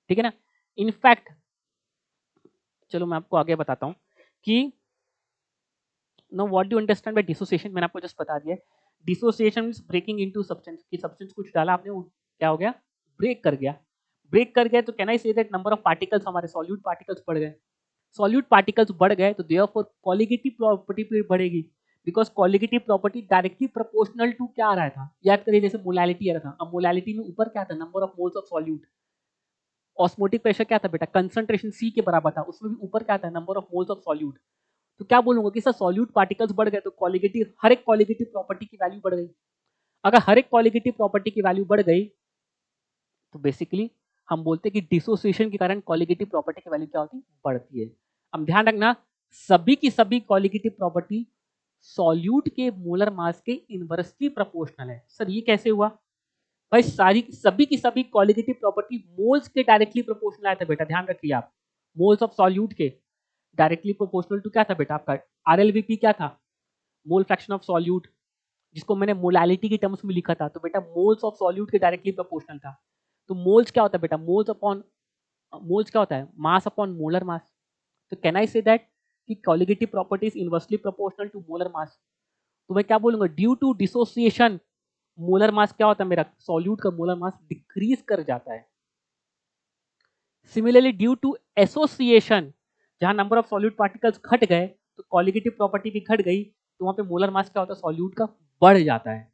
ठीक है ना। इनफैक्ट चलो मैं आपको आगे बताता हूं कि now what do understand by dissociation? मैंने आपको जस्ट बता दिया है। Dissociation means breaking into substance, कि सब्सटेंस कुछ डाला आपने, वो क्या हो गया? ब्रेक कर गया। ब्रेक कर गया तो can I say that number of particles, हमारे सॉल्यूट पार्टिकल्स बढ़ गए। सॉल्यूट पार्टिकल्स बढ़ गए तो देयरफॉर कोलिगेटिव प्रॉपर्टी भी बढ़ेगी, because colligative property directly proportional to क्या आ रहा था, याद करिए जैसे मोलैलिटी आ रहा था। अब मोलैलिटी में ऊपर क्या था? Number of moles of solute. Osmotic pressure क्या था बेटा? कंसंट्रेशन सी के बराबर था, उसमें भी ऊपर क्या था? Number of moles of solute. तो क्या बोलूंगा कि सर सॉल्यूट पार्टिकल्स बढ़ गए तो कोलिगेटिव, हर एक कोलिगेटिव प्रॉपर्टी की वैल्यू बढ़ गई। अगर हर एक कोलिगेटिव प्रॉपर्टी की वैल्यू बढ़ गई तो बेसिकली हम बोलते हैं कि डिसोसिएशन के कारण कोलिगेटिव प्रॉपर्टी की वैल्यू क्या होती है? बढ़ती है। अब ध्यान रखना, सभी की सभी कोलिगेटिव प्रॉपर्टी सॉल्यूट के मोलर मास के इनवर्सली प्रोपोर्शनल है। सर ये कैसे हुआ? भाई सारी सभी की सभी कोलिगेटिव प्रॉपर्टी मोल्स के डायरेक्टली प्रोपोर्शनल आया था बेटा, ध्यान रखिए आप। मोल्स ऑफ सॉल्यूट के डायरेक्टली प्रोपोर्शनल टू क्या था बेटा आपका? आरएलवीपी क्या था? मोल फ्रैक्शन ऑफ सॉल्यूट, जिसको मैंने मोलैलिटी के टर्म्स में लिखा था। तो बेटा मोल्स ऑफ सॉल्यूट के डायरेक्टली प्रोपोर्शनल था। तो मोल्स क्या होता है बेटा? मोल्स क्या होता है? Mass upon molar mass. तो कैन आई से दैट कि colligative property is inversely proportional to molar mass. तो मैं क्या बोलूंगा? Due to dissociation molar mass क्या होता है मेरा? सॉल्यूट का मोलर मास डिक्रीज कर जाता है। सिमिलरली ड्यू टू एसोसिएशन, जहां नंबर ऑफ सॉल्यूट पार्टिकल्स घट गए तो कोलिगेटिव प्रॉपर्टी भी घट गई, तो वहां पे मोलर मास क्या होता है? सॉल्यूट का बढ़ जाता है।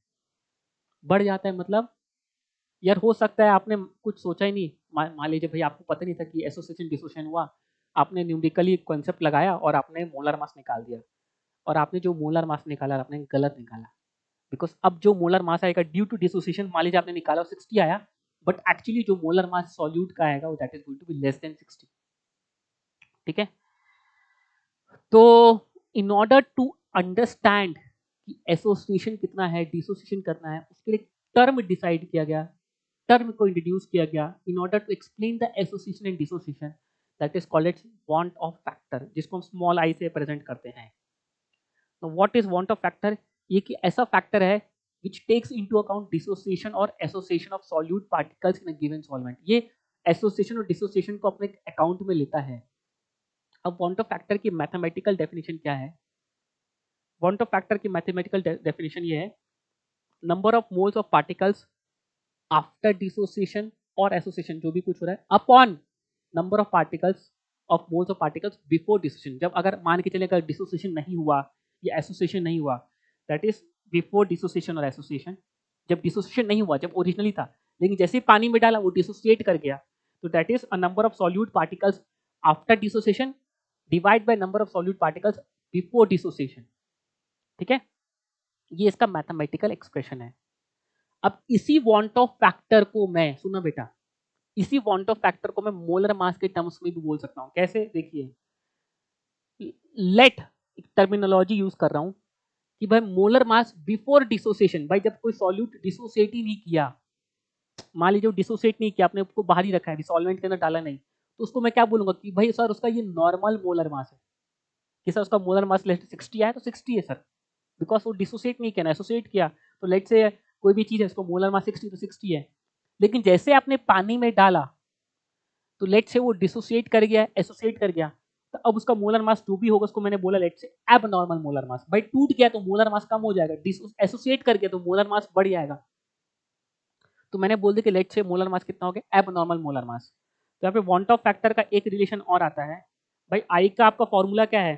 बढ़ जाता है मतलब यार हो सकता है आपने कुछ सोचा ही नहीं, मान लीजिए भाई आपको पता नहीं था कि एसोसिएशन डिसोसिएशन हुआ, आपने न्यूमेरिकली कॉन्सेप्ट लगाया और आपने मोलर मास निकाल दिया, और आपने जो मोलर मास निकाला आपने गलत निकाला। बिकॉज अब जो मोलर मास आएगा ड्यू टू डिसोसिएशन, मान लीजिए आपने निकाला 60 आया, बट एक्चुअली जो मोलर मास सॉल्यूट का आएगा वो that is going to be less than 60। ठीक है, तो इन ऑर्डर टू अंडरस्टैंड कि एसोसिएशन कितना है, डिसोसिएशन करना है, उसके लिए टर्म डिसाइड किया गया, टर्म को इंट्रोड्यूस किया गया in order to explain the association and dissociation, that is called its van't Hoff factor, जिसको हम स्मॉल आई से प्रेजेंट करते हैं। तो what is van't Hoff factor? ये कि ऐसा फैक्टर है which takes into account dissociation or association of solute particles in a given solvent। ये एसोसिएशन और डिसोसिएशन को अपने अकाउंट में लेता है। अब वांट ऑफ फैक्टर की मैथमेटिकल डेफिनेशन क्या है? वांट ऑफ फैक्टर की मैथमेटिकल डेफिनेशन ये है, number of moles of particles after dissociation और एसोसिएशन, जो भी कुछ हो रहा है, upon number of particles of moles of particles before dissociation. जब अगर मान के चले अगर डिसोसिएशन नहीं हुआ या एसोसिएशन नहीं हुआ, दैट इज बिफोर डिसोसिएशन और एसोसिएशन। जब डिसोसिएशन नहीं हुआ, जब ओरिजिनली था, लेकिन जैसे ही पानी में डाला वो डिसोसिएट कर गया, तो that is a number of solute particles after dissociation divide by number of solute particles before dissociation. ठीक है, ये इसका मैथमेटिकल एक्सप्रेशन है। अब इसी वांट ऑफ फैक्टर को मैं, सुनो बेटा, इसी वांट ऑफ फैक्टर को मैं मोलर मास के टर्म्स में भी बोल सकता हूं। कैसे? देखिए, लेट टर्मिनोलॉजी यूज कर रहा हूं कि भाई मोलर मास बिफोर डिसोसिएशन। भाई जब कोई सॉल्यूट डिसोसिएट ही नहीं किया, मान लीजिए डिसोसिएट नहीं किया, आपने उसको बाहर ही रखा है, सॉल्वेंट के अंदर डाला नहीं, तो उसको मैं क्या बोलूंगा कि भाई सर उसका ये नॉर्मल मोलर मास है, कि सर उसका मोलर मास 60 आया तो 60 है सर, बिकॉज वो डिसोसिएट नहीं किया ना, एसोसिएट किया। तो लेट से कोई भी चीज है, उसको मोलर मास 60 तो 60 है। लेकिन जैसे आपने पानी में डाला तो लेट से वो डिसोसिएट कर गया, एसोसिएट कर गया, तो अब उसका मोलर मास जो भी होगा उसको मैंने बोला लेट से एब नॉर्मल मोलर मास। भाई टूट गया तो मोलर मास कम हो जाएगा, एसोसिएट कर गया तो मोलर मास बढ़ जाएगा। तो मैंने बोल दिया कि लेट से मोलर मास कितना हो गया? एब नॉर्मल मोलर मास। तो यहाँ पे वांट ऑफ फैक्टर का एक रिलेशन और आता है। भाई आई का आपका फॉर्मूला क्या है?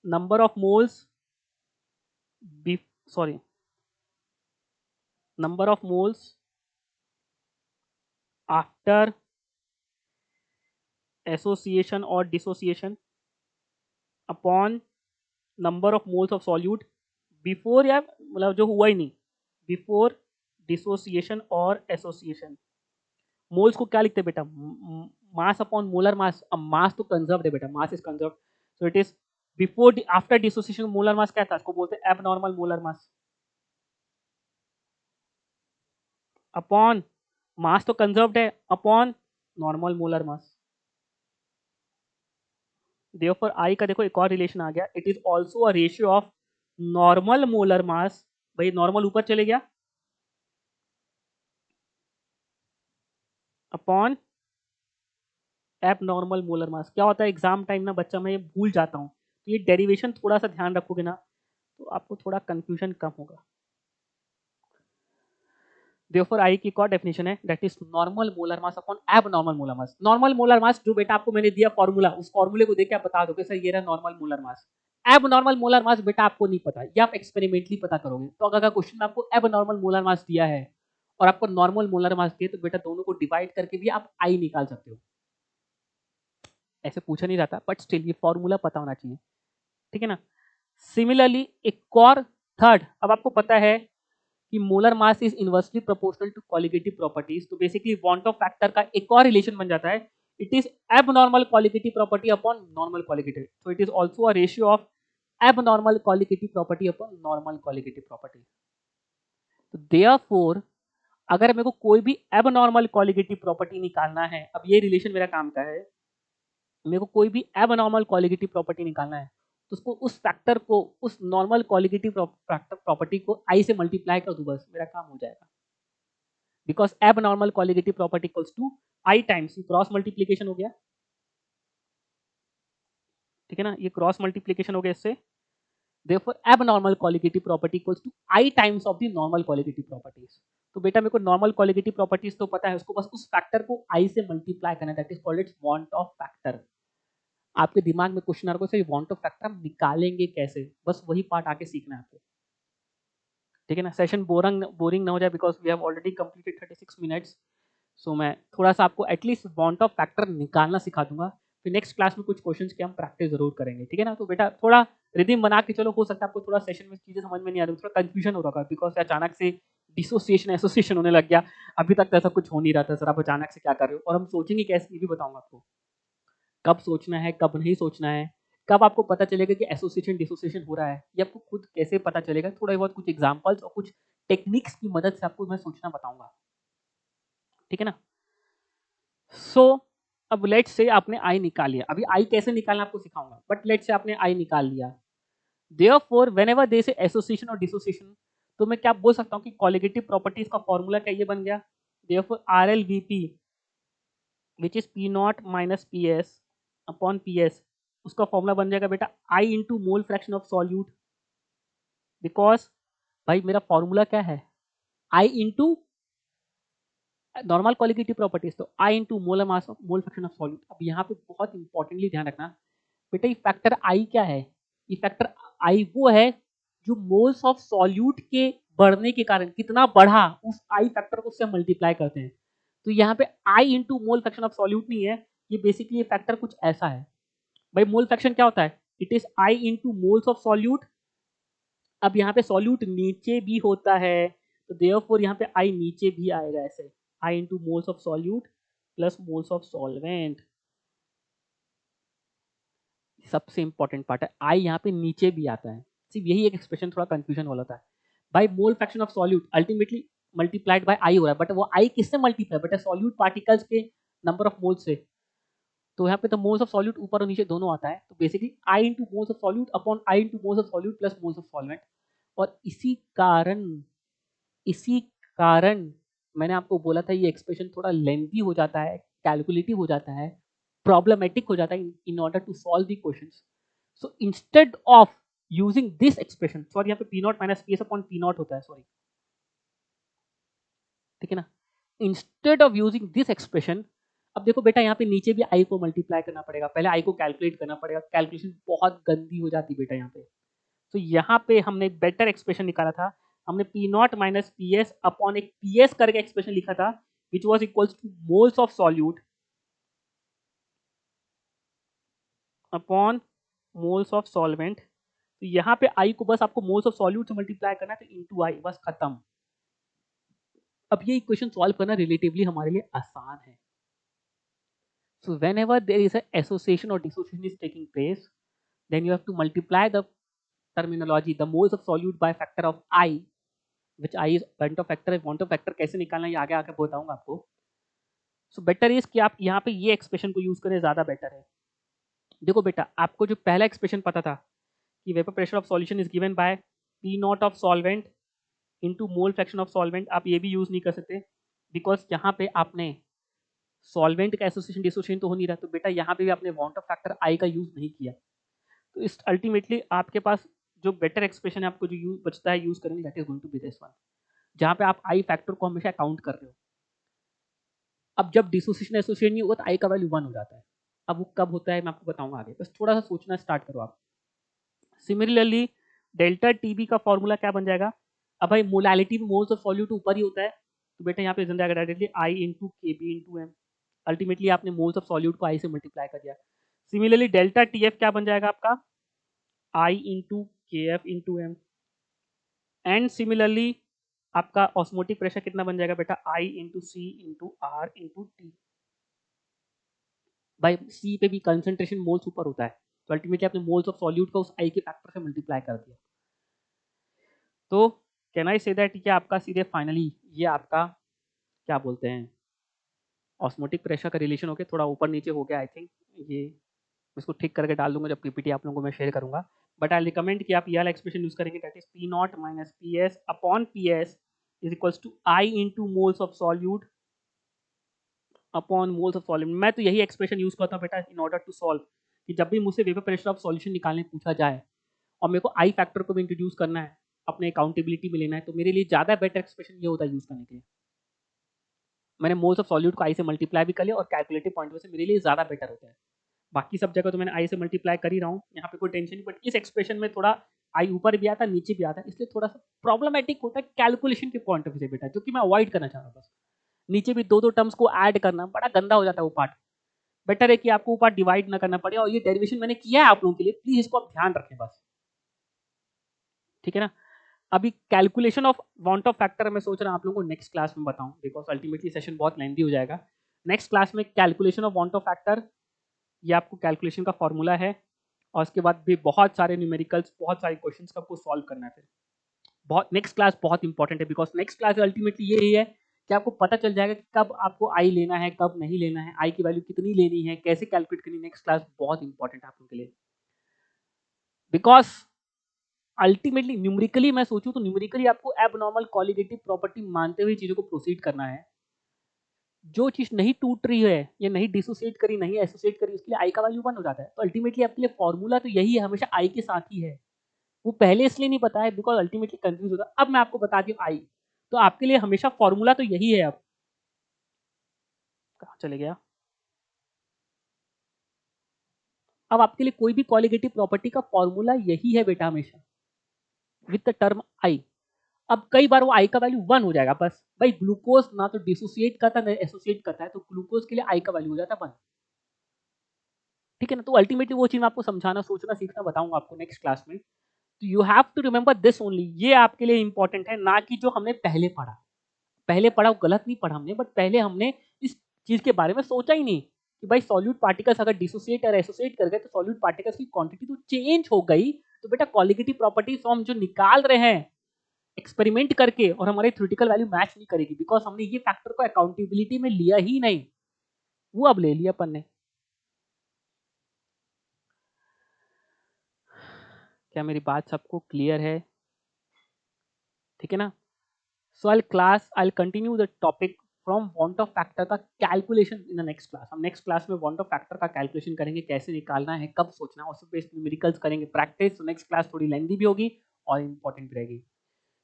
Number of moles, sorry, number of moles after association और dissociation upon number of moles of solute before, या मतलब जो हुआ ही नहीं, बिफोर डिसोसिएशन और एसोसिएशन। मोल्स को क्या लिखते हैं बेटा? Mass upon molar mass. अब मास तो कंजर्व्ड है बेटा, mass is conserved, so it is before after dissociation molar mass क्या था? इसको बोलते हैं abnormal molar mass, upon mass तो कंजर्व्ड है upon normal molar mass. Therefore I का देखो एक और रिलेशन आ गया, it is also a ratio of normal molar mass. भाई नॉर्मल ऊपर चले गया, अपॉन एब नॉर्मल मोलर मास। क्या होता है एग्जाम टाइम ना बच्चा, मैं ये भूल जाता हूँ, तो ये डेरिवेशन थोड़ा सा ध्यान रखोगे ना, तो आपको थोड़ा कंफ्यूजन कम होगा। Therefore I की एक और डेफिनेशन है, that is normal molar mass upon abnormal molar mass. Normal molar mass जो बेटा आपको मैंने दिया फॉर्मूला, उस फॉर्मूले को देख के आप बता दोगे सर ये रहा normal molar mass. Abnormal molar मास बेटा आपको नहीं पता, ये आप एक्सपेरिमेंटली पता करोगे। तो अगर क्वेश्चन में आपको एबनॉर्मल मोलर मास दिया है और आपको नॉर्मल मोलर मास दिया, तो बेटा दोनों को डिवाइड करके भी आप आई निकाल सकते हो। ऐसे पूछा नहीं जाता, बट स्टिल ये फॉर्मूला पता होना चाहिए, ठीक है ना। सिमिलरली एक और थर्ड, अब आपको पता है कि molar mass is inversely proportional to qualitative properties, तो बेसिकली वांट ऑफ फैक्टर का एक और रिलेशन बन जाता है, it is abnormal qualitative property upon normal qualitative, so it is also a ratio of abnormal qualitative property upon normal qualitative property. तो therefore अगर मेरे को कोई भी एबनॉर्मल क्वालिटेटिव प्रॉपर्टी निकालना है, अब ये रिलेशन मेरा काम का है, मेरे को कोई भी एबनॉर्मल क्वालिटेटिव प्रॉपर्टी निकालना है, तो उसको उस फैक्टर को, उस नॉर्मल क्वालिटेटिव प्रॉपर्टी को आई से मल्टीप्लाई कर दूं, बस मेरा काम हो जाएगा। Because abnormal qualitative property equals to I times, cross multiplication हो गया, ठीक है ना, ये क्रॉस मल्टीप्लीकेशन हो गया इससे। Therefore abnormal qualitative property equals to I times of the normal qualitative properties. तो बेटा मेरे को नॉर्मल क्वालिटेटिव प्रॉपर्टीज तो पता है, उसको बस उस फैक्टर को आई से मल्टीप्लाई करना है, that is called its van't Hoff factor. आपके दिमाग में क्वेश्चन आ रहा है वांट ऑफ फैक्टर हम निकालेंगे कैसे, बस वही पार्ट आके सीखना है आपको, ठीक है ना। सेशन बोरिंग ना हो जाए, because we have already completed 36 minutes. So मैं थोड़ा सा आपको एटलीस्ट वांट ऑफ फैक्टर निकालना सिखा दूंगा, फिर नेक्स्ट क्लास में कुछ क्वेश्चंस की हम प्रैक्टिस जरूर करेंगे, ठीक है ना। तो बेटा थोड़ा रिदम बना के चलो, हो सकता है आपको थोड़ा सेशन में चीजें समझ में नहीं आ रही, थोड़ा कंफ्यूजन हो रहा है, बिकॉज अचानक से डिसोसिएशन एसोसिएशन होने लग गया। अभी तक तो ऐसा कुछ हो नहीं रहा था सर, आप अचानक से क्या कर रहे हो, और हम सोचेंगे कैसे ये भी बताऊंगा आपको, कब सोचना है कब नहीं सोचना है, कब आपको पता चलेगा कि एसोसिएशन डिसोसिएशन हो रहा है, ये आपको खुद कैसे पता चलेगा, थोड़ा बहुत कुछ एग्जांपल्स और कुछ टेक्निक्स की मदद से आपको मैं सोचना बताऊंगा, ठीक है ना। सो अब लेट्स से आपने आई निकाल लिया, अभी आई कैसे निकालना आपको सिखाऊंगा, बट लेट्स से आपने आई निकाल लिया, therefore whenever there is association और डिसोसिएशन, तो मैं क्या बोल सकता हूँ कि क्वालिटेटिव प्रॉपर्टीज का फॉर्मूला क्या ये बन गया, therefore RLVP which is P not minus PS upon PS, उसका फॉर्मूला बन जाएगा बेटा I into mole fraction of solute, because भाई मेरा फॉर्मूला क्या है, I into normal qualitative properties, तो I into molar mass of mole fraction of solute. अब यहाँ पे बहुत इंपॉर्टेंटली ध्यान रखना बेटा, ये फैक्टर I क्या है, ये फैक्टर I वो है जो मोल्स ऑफ सॉल्यूट के बढ़ने के कारण कितना बढ़ा, उस I फैक्टर को उससे मल्टीप्लाई करते हैं। तो यहाँ पे I into mole fraction of solute नहीं है, ये बेसिकली ये फैक्टर कुछ ऐसा है। भाई मोल फ्रैक्शन क्या होता है, it is I into moles of solute. अब यहाँ पे सॉल्यूट नीचे भी होता है, तो देयरफॉर यहाँ पे I नीचे भी आएगा, ऐसे I into moles of solute plus moles of solvent. सबसे इंपॉर्टेंट पार्ट है, I यहाँ पे नीचे भी आता है, सिर्फ यही एक एक्सप्रेशन थोड़ा कंफ्यूजन वाला था। भाई mole fraction of solute ultimately multiplied by I हो रहा है, बट वो I किससे मल्टीप्लाई, बट सॉल्यूट पार्टिकल्स के नंबर ऑफ मोल्स से, तो यहाँ पे तो मोल्स ऑफ सॉल्यूट ऊपर और नीचे दोनों आता है, तो basically I into moles of solute upon I into moles of solute plus moles of solvent. और इसी कारण मैंने आपको बोला था ये एक्सप्रेशन थोड़ा लेंथी हो जाता है, कैलकुलेटिव हो जाता है, प्रॉब्लमेटिक हो जाता है in order to solve the questions. So instead of using this expression, sorry यहाँ पे P not minus P S upon P not होता है, सॉरी, ठीक है ना। Instead of using this expression, अब देखो बेटा यहाँ पे नीचे भी आई को मल्टीप्लाई करना पड़ेगा, पहले आई को कैलकुलेट करना पड़ेगा, कैलकुलेशन बहुत गंदी हो जाती है बेटा यहाँ पे। तो यहाँ पे हमने बेटर एक्सप्रेशन निकाला था, हमने P not minus P S upon एक पी एस करके एक्सप्रेशन लिखा था, which was equals two moles of solute upon moles of solvent. तो यहाँ पे आई को बस आपको मोल्स ऑफ सॉल्यूट से मल्टीप्लाई करना है, तो इंटू आई, बस खत्म। अब ये इक्वेशन सॉल्व करना रिलेटिवली हमारे लिए आसान है। So whenever there is an association or dissociation is taking place, then you have to multiply the terminology, the moles of solute by factor of I, which I is want of factor है, want of factor कैसे निकालना है ये आगे आके बताऊंगा आपको। So better is कि आप यहाँ पे ये एक्सप्रेशन को यूज करें, ज्यादा बेटर है। देखो बेटा आपको जो पहला एक्सप्रेशन पता था कि vapour pressure of solution is given by P not of solvent into mole fraction of solvent, आप ये भी यूज नहीं कर सकते, बिकॉज यहाँ पे आपने सॉल्वेंट का एसोसिएशन डिसोसिएशन तो हो नहीं रहा, तो बेटा यहाँ पे भी आपने वांट ऑफ फैक्टर आई का यूज नहीं किया। तो इस अल्टीमेटली आपके पास जो बेटर एक्सप्रेशन है आपको जो यूज बचता है यूज करेंगे that is going to be this one, जहाँ पे आप आई फैक्टर को हमेशा काउंट कर रहे हो। अब जब डिसोसिएशन एसोसिएट नहीं होगा तो आई का वैल्यू 1 हो जाता है। अब वो कब होता है मैं आपको बताऊंगा आगे, बस थोड़ा सा सोचना स्टार्ट करो आप। सिमिलरली डेल्टा टीबी का फॉर्मूला क्या बन जाएगा? अब भाई मोलैलिटी में मोल्स ऑफ सॉल्यूट ऊपर ही होता है, तो बेटा यहाँ पे बन जाएगा डायरेक्टली आई इंटू के बी इंटू एम। अल्टीमेटली आपने मोल्स ऑफ सॉल्यूट को आई से मल्टीप्लाई कर दिया। सिमिलरली डेल्टा टी एफ क्या बन जाएगा आपका? I into K F into M. And similarly आपका ऑस्मोटिक प्रेशर कितना बन जाएगा बेटा? I into C into R into T. भाई सी पे भी कंसंट्रेशन मोल्स ऊपर होता है, तो अल्टीमेटली आपने मोल्स ऑफ सॉल्यूट को उस आई के फैक्टर से मल्टीप्लाई कर दिया। तो कैन आई से दैट ये आपका सीधे फाइनली ये आपका क्या बोलते हैं ऑस्मोटिक प्रेशर का रिलेशन हो गया, थोड़ा ऊपर नीचे हो गया आई थिंक। ये इसको ठीक करके डाल दूंगा जब पीपीटी आप लोगों को मैं शेयर करूंगा। बट आई रिकमेंड कि आप ये वाला एक्सप्रेशन यूज करेंगे that is P not minus P S upon P S is equals to I into moles of solute upon moles of solute. मैं तो यही एक्सप्रेशन यूज करता हूँ बेटा इन ऑर्डर टू सॉल्व, कि जब भी मुझसे वेपर प्रेशर ऑफ सॉल्यूशन निकालने पूछा जाए और मेरे को आई फैक्टर को भी इंट्रोड्यूस करना है, अपने अकाउंटेबिलिटी में लेना है, तो मेरे लिए ज़्यादा बेटर एक्सप्रेशन ये होता है यूज करने के लिए। मैंने मोल्स ऑफ सॉल्यूट को आई से मल्टीप्लाई भी कर लिया और कैलकुलेटिव पॉइंट ऑफ व्यू से मेरे लिए ज़्यादा बेटर होता है। बाकी सब जगह तो मैंने आई से मल्टीप्लाई कर ही रहा हूँ, यहाँ पे कोई टेंशन नहीं, बट इस एक्सप्रेशन में थोड़ा आई ऊपर भी आता है नीचे भी आता है, इसलिए थोड़ा सा प्रॉब्लमेटिक होता है कैलकुलेशन के पॉइंट ऑफ व्यू से बेटा, जो कि मैं अवॉइड करना चाह रहा हूँ। बस नीचे भी दो दो टर्म्स को ऐड करना बड़ा गंदा हो जाता है वो पार्ट। बेटर है कि आपको वो पार्ट डिवाइड ना करना पड़े, और ये डेरिवेशन मैंने किया है आप लोगों के लिए, प्लीज इसको आप ध्यान रखें बस, ठीक है ना। अभी calculation of want Hoff factor मैं सोच रहा हूँ आप लोगों को नेक्स्ट क्लास में बताऊं, बिकॉज अल्टीमेटली सेशन बहुत लेंथी हो जाएगा। नेक्स्ट क्लास में calculation of want Hoff factor, ये आपको कैलकुलेशन का फॉर्मूला है, और उसके बाद भी बहुत सारे न्यूमेरिकल्स, बहुत सारे क्वेश्चंस का आपको सॉल्व करना है। फिर बहुत नेक्स्ट क्लास बहुत इंपॉर्टेंट है, बिकॉज नेक्स्ट क्लास अल्टीमेटली यही है कि आपको पता चल जाएगा कि कब आपको आई लेना है, कब नहीं लेना है, आई की वैल्यू कितनी लेनी है, कैसे कैलकुलेट करनी है। नेक्स्ट क्लास बहुत इंपॉर्टेंट है आप लोगों के लिए, बिकॉज अल्टीमेटली न्यूमेरिकली मैं सोचूं तो न्यूमेरिकली आपको एबनॉर्मल कॉलिगेटिव प्रॉपर्टी मानते हुए चीजों को प्रोसीड करना है। जो चीज नहीं टूट रही है या नहीं डिसोसिएट करी, नहीं एसोसिएट करी, उसके लिए आई का वैल्यू 1 हो जाता है। तो अल्टीमेटली आपके लिए फॉर्मूला तो यही है, हमेशा आई के साथ ही है। वो पहले इसलिए नहीं पता है बिकॉज अल्टीमेटली कंफ्यूज होता है। अब मैं आपको बता दूं आई, तो आपके लिए हमेशा फॉर्मूला तो यही है। अब कहाँ चले गया? अब आपके लिए कोई भी कॉलिगेटिव प्रॉपर्टी का फॉर्मूला यही है बेटा, हमेशा विद द टर्म आई। अब कई बार वो आई का वैल्यू 1 हो जाएगा बस। भाई ग्लूकोज ना तो डिसोसिएट करता है ना एसोसिएट करता है, तो ग्लूकोज के लिए आई का वैल्यू हो जाता है 1, ठीक है ना। तो अल्टीमेटली वो चीज मैं आपको समझाना, सोचना, सीखना बताऊंगा आपको नेक्स्ट क्लास में। तो you have to remember this only, ये आपके लिए इंपॉर्टेंट है, ना कि जो हमने पहले पढ़ा। पहले पढ़ा वो गलत नहीं पढ़ा हमने, बट पहले हमने इस चीज के बारे में सोचा ही नहीं कि भाई सॉल्यूट पार्टिकल्स अगर डिसोसिएट और एसोसिएट कर गए तो सॉल्यूट पार्टिकल्स की क्वांटिटी तो चेंज हो गई। तो बेटा कॉलिगेटिव प्रॉपर्टीज हम जो निकाल रहे हैं एक्सपेरिमेंट करके, और हमारे थ्योरेटिकल वैल्यू मैच नहीं करेगी, बिकॉज हमने ये फैक्टर को अकाउंटेबिलिटी में लिया ही नहीं। वो अब ले लिया अपन ने। क्या मेरी बात सबको क्लियर है? ठीक है ना। So I continue the topic from van't Hoff factor का calculation in the next class. हम नेक्स्ट क्लास में वांट ऑफ फैक्टर का कैलकुलेशन करेंगे, कैसे निकालना है, कब सोचना है, उस बेस्ड न्यूमेरिकल्स करेंगे प्रैक्टिस। तो नेक्स्ट क्लास थोड़ी लेंथी भी होगी और इंपॉर्टेंट भी रहेगी।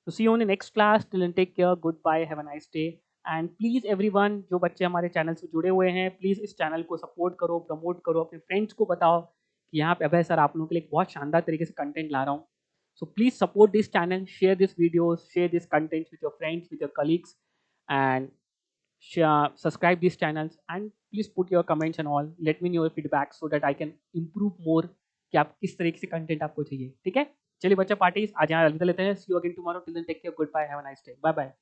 तो see you in the next class, till then take care, goodbye, have a nice day. And please everyone, जो बच्चे हमारे चैनल से जुड़े हुए हैं, प्लीज इस चैनल को सपोर्ट करो, प्रमोट करो, अपने फ्रेंड्स को बताओ कि यहाँ पे अभय सर आप लोगों के लिए बहुत शानदार तरीके से कंटेंट ला रहा हूँ। So please support this channel, share this videos, share this content with your friends, with your colleagues, and subscribe these channels, and please put your comments and all. Let me know your feedback so that I can improve more कि आप किस तरीके से content आपको चाहिए। ठीक है, चलिए बच्चा पार्टीज आज यहाँ अलविदा लेते हैं। See you again tomorrow, till then take care, goodbye, have a nice day, bye bye.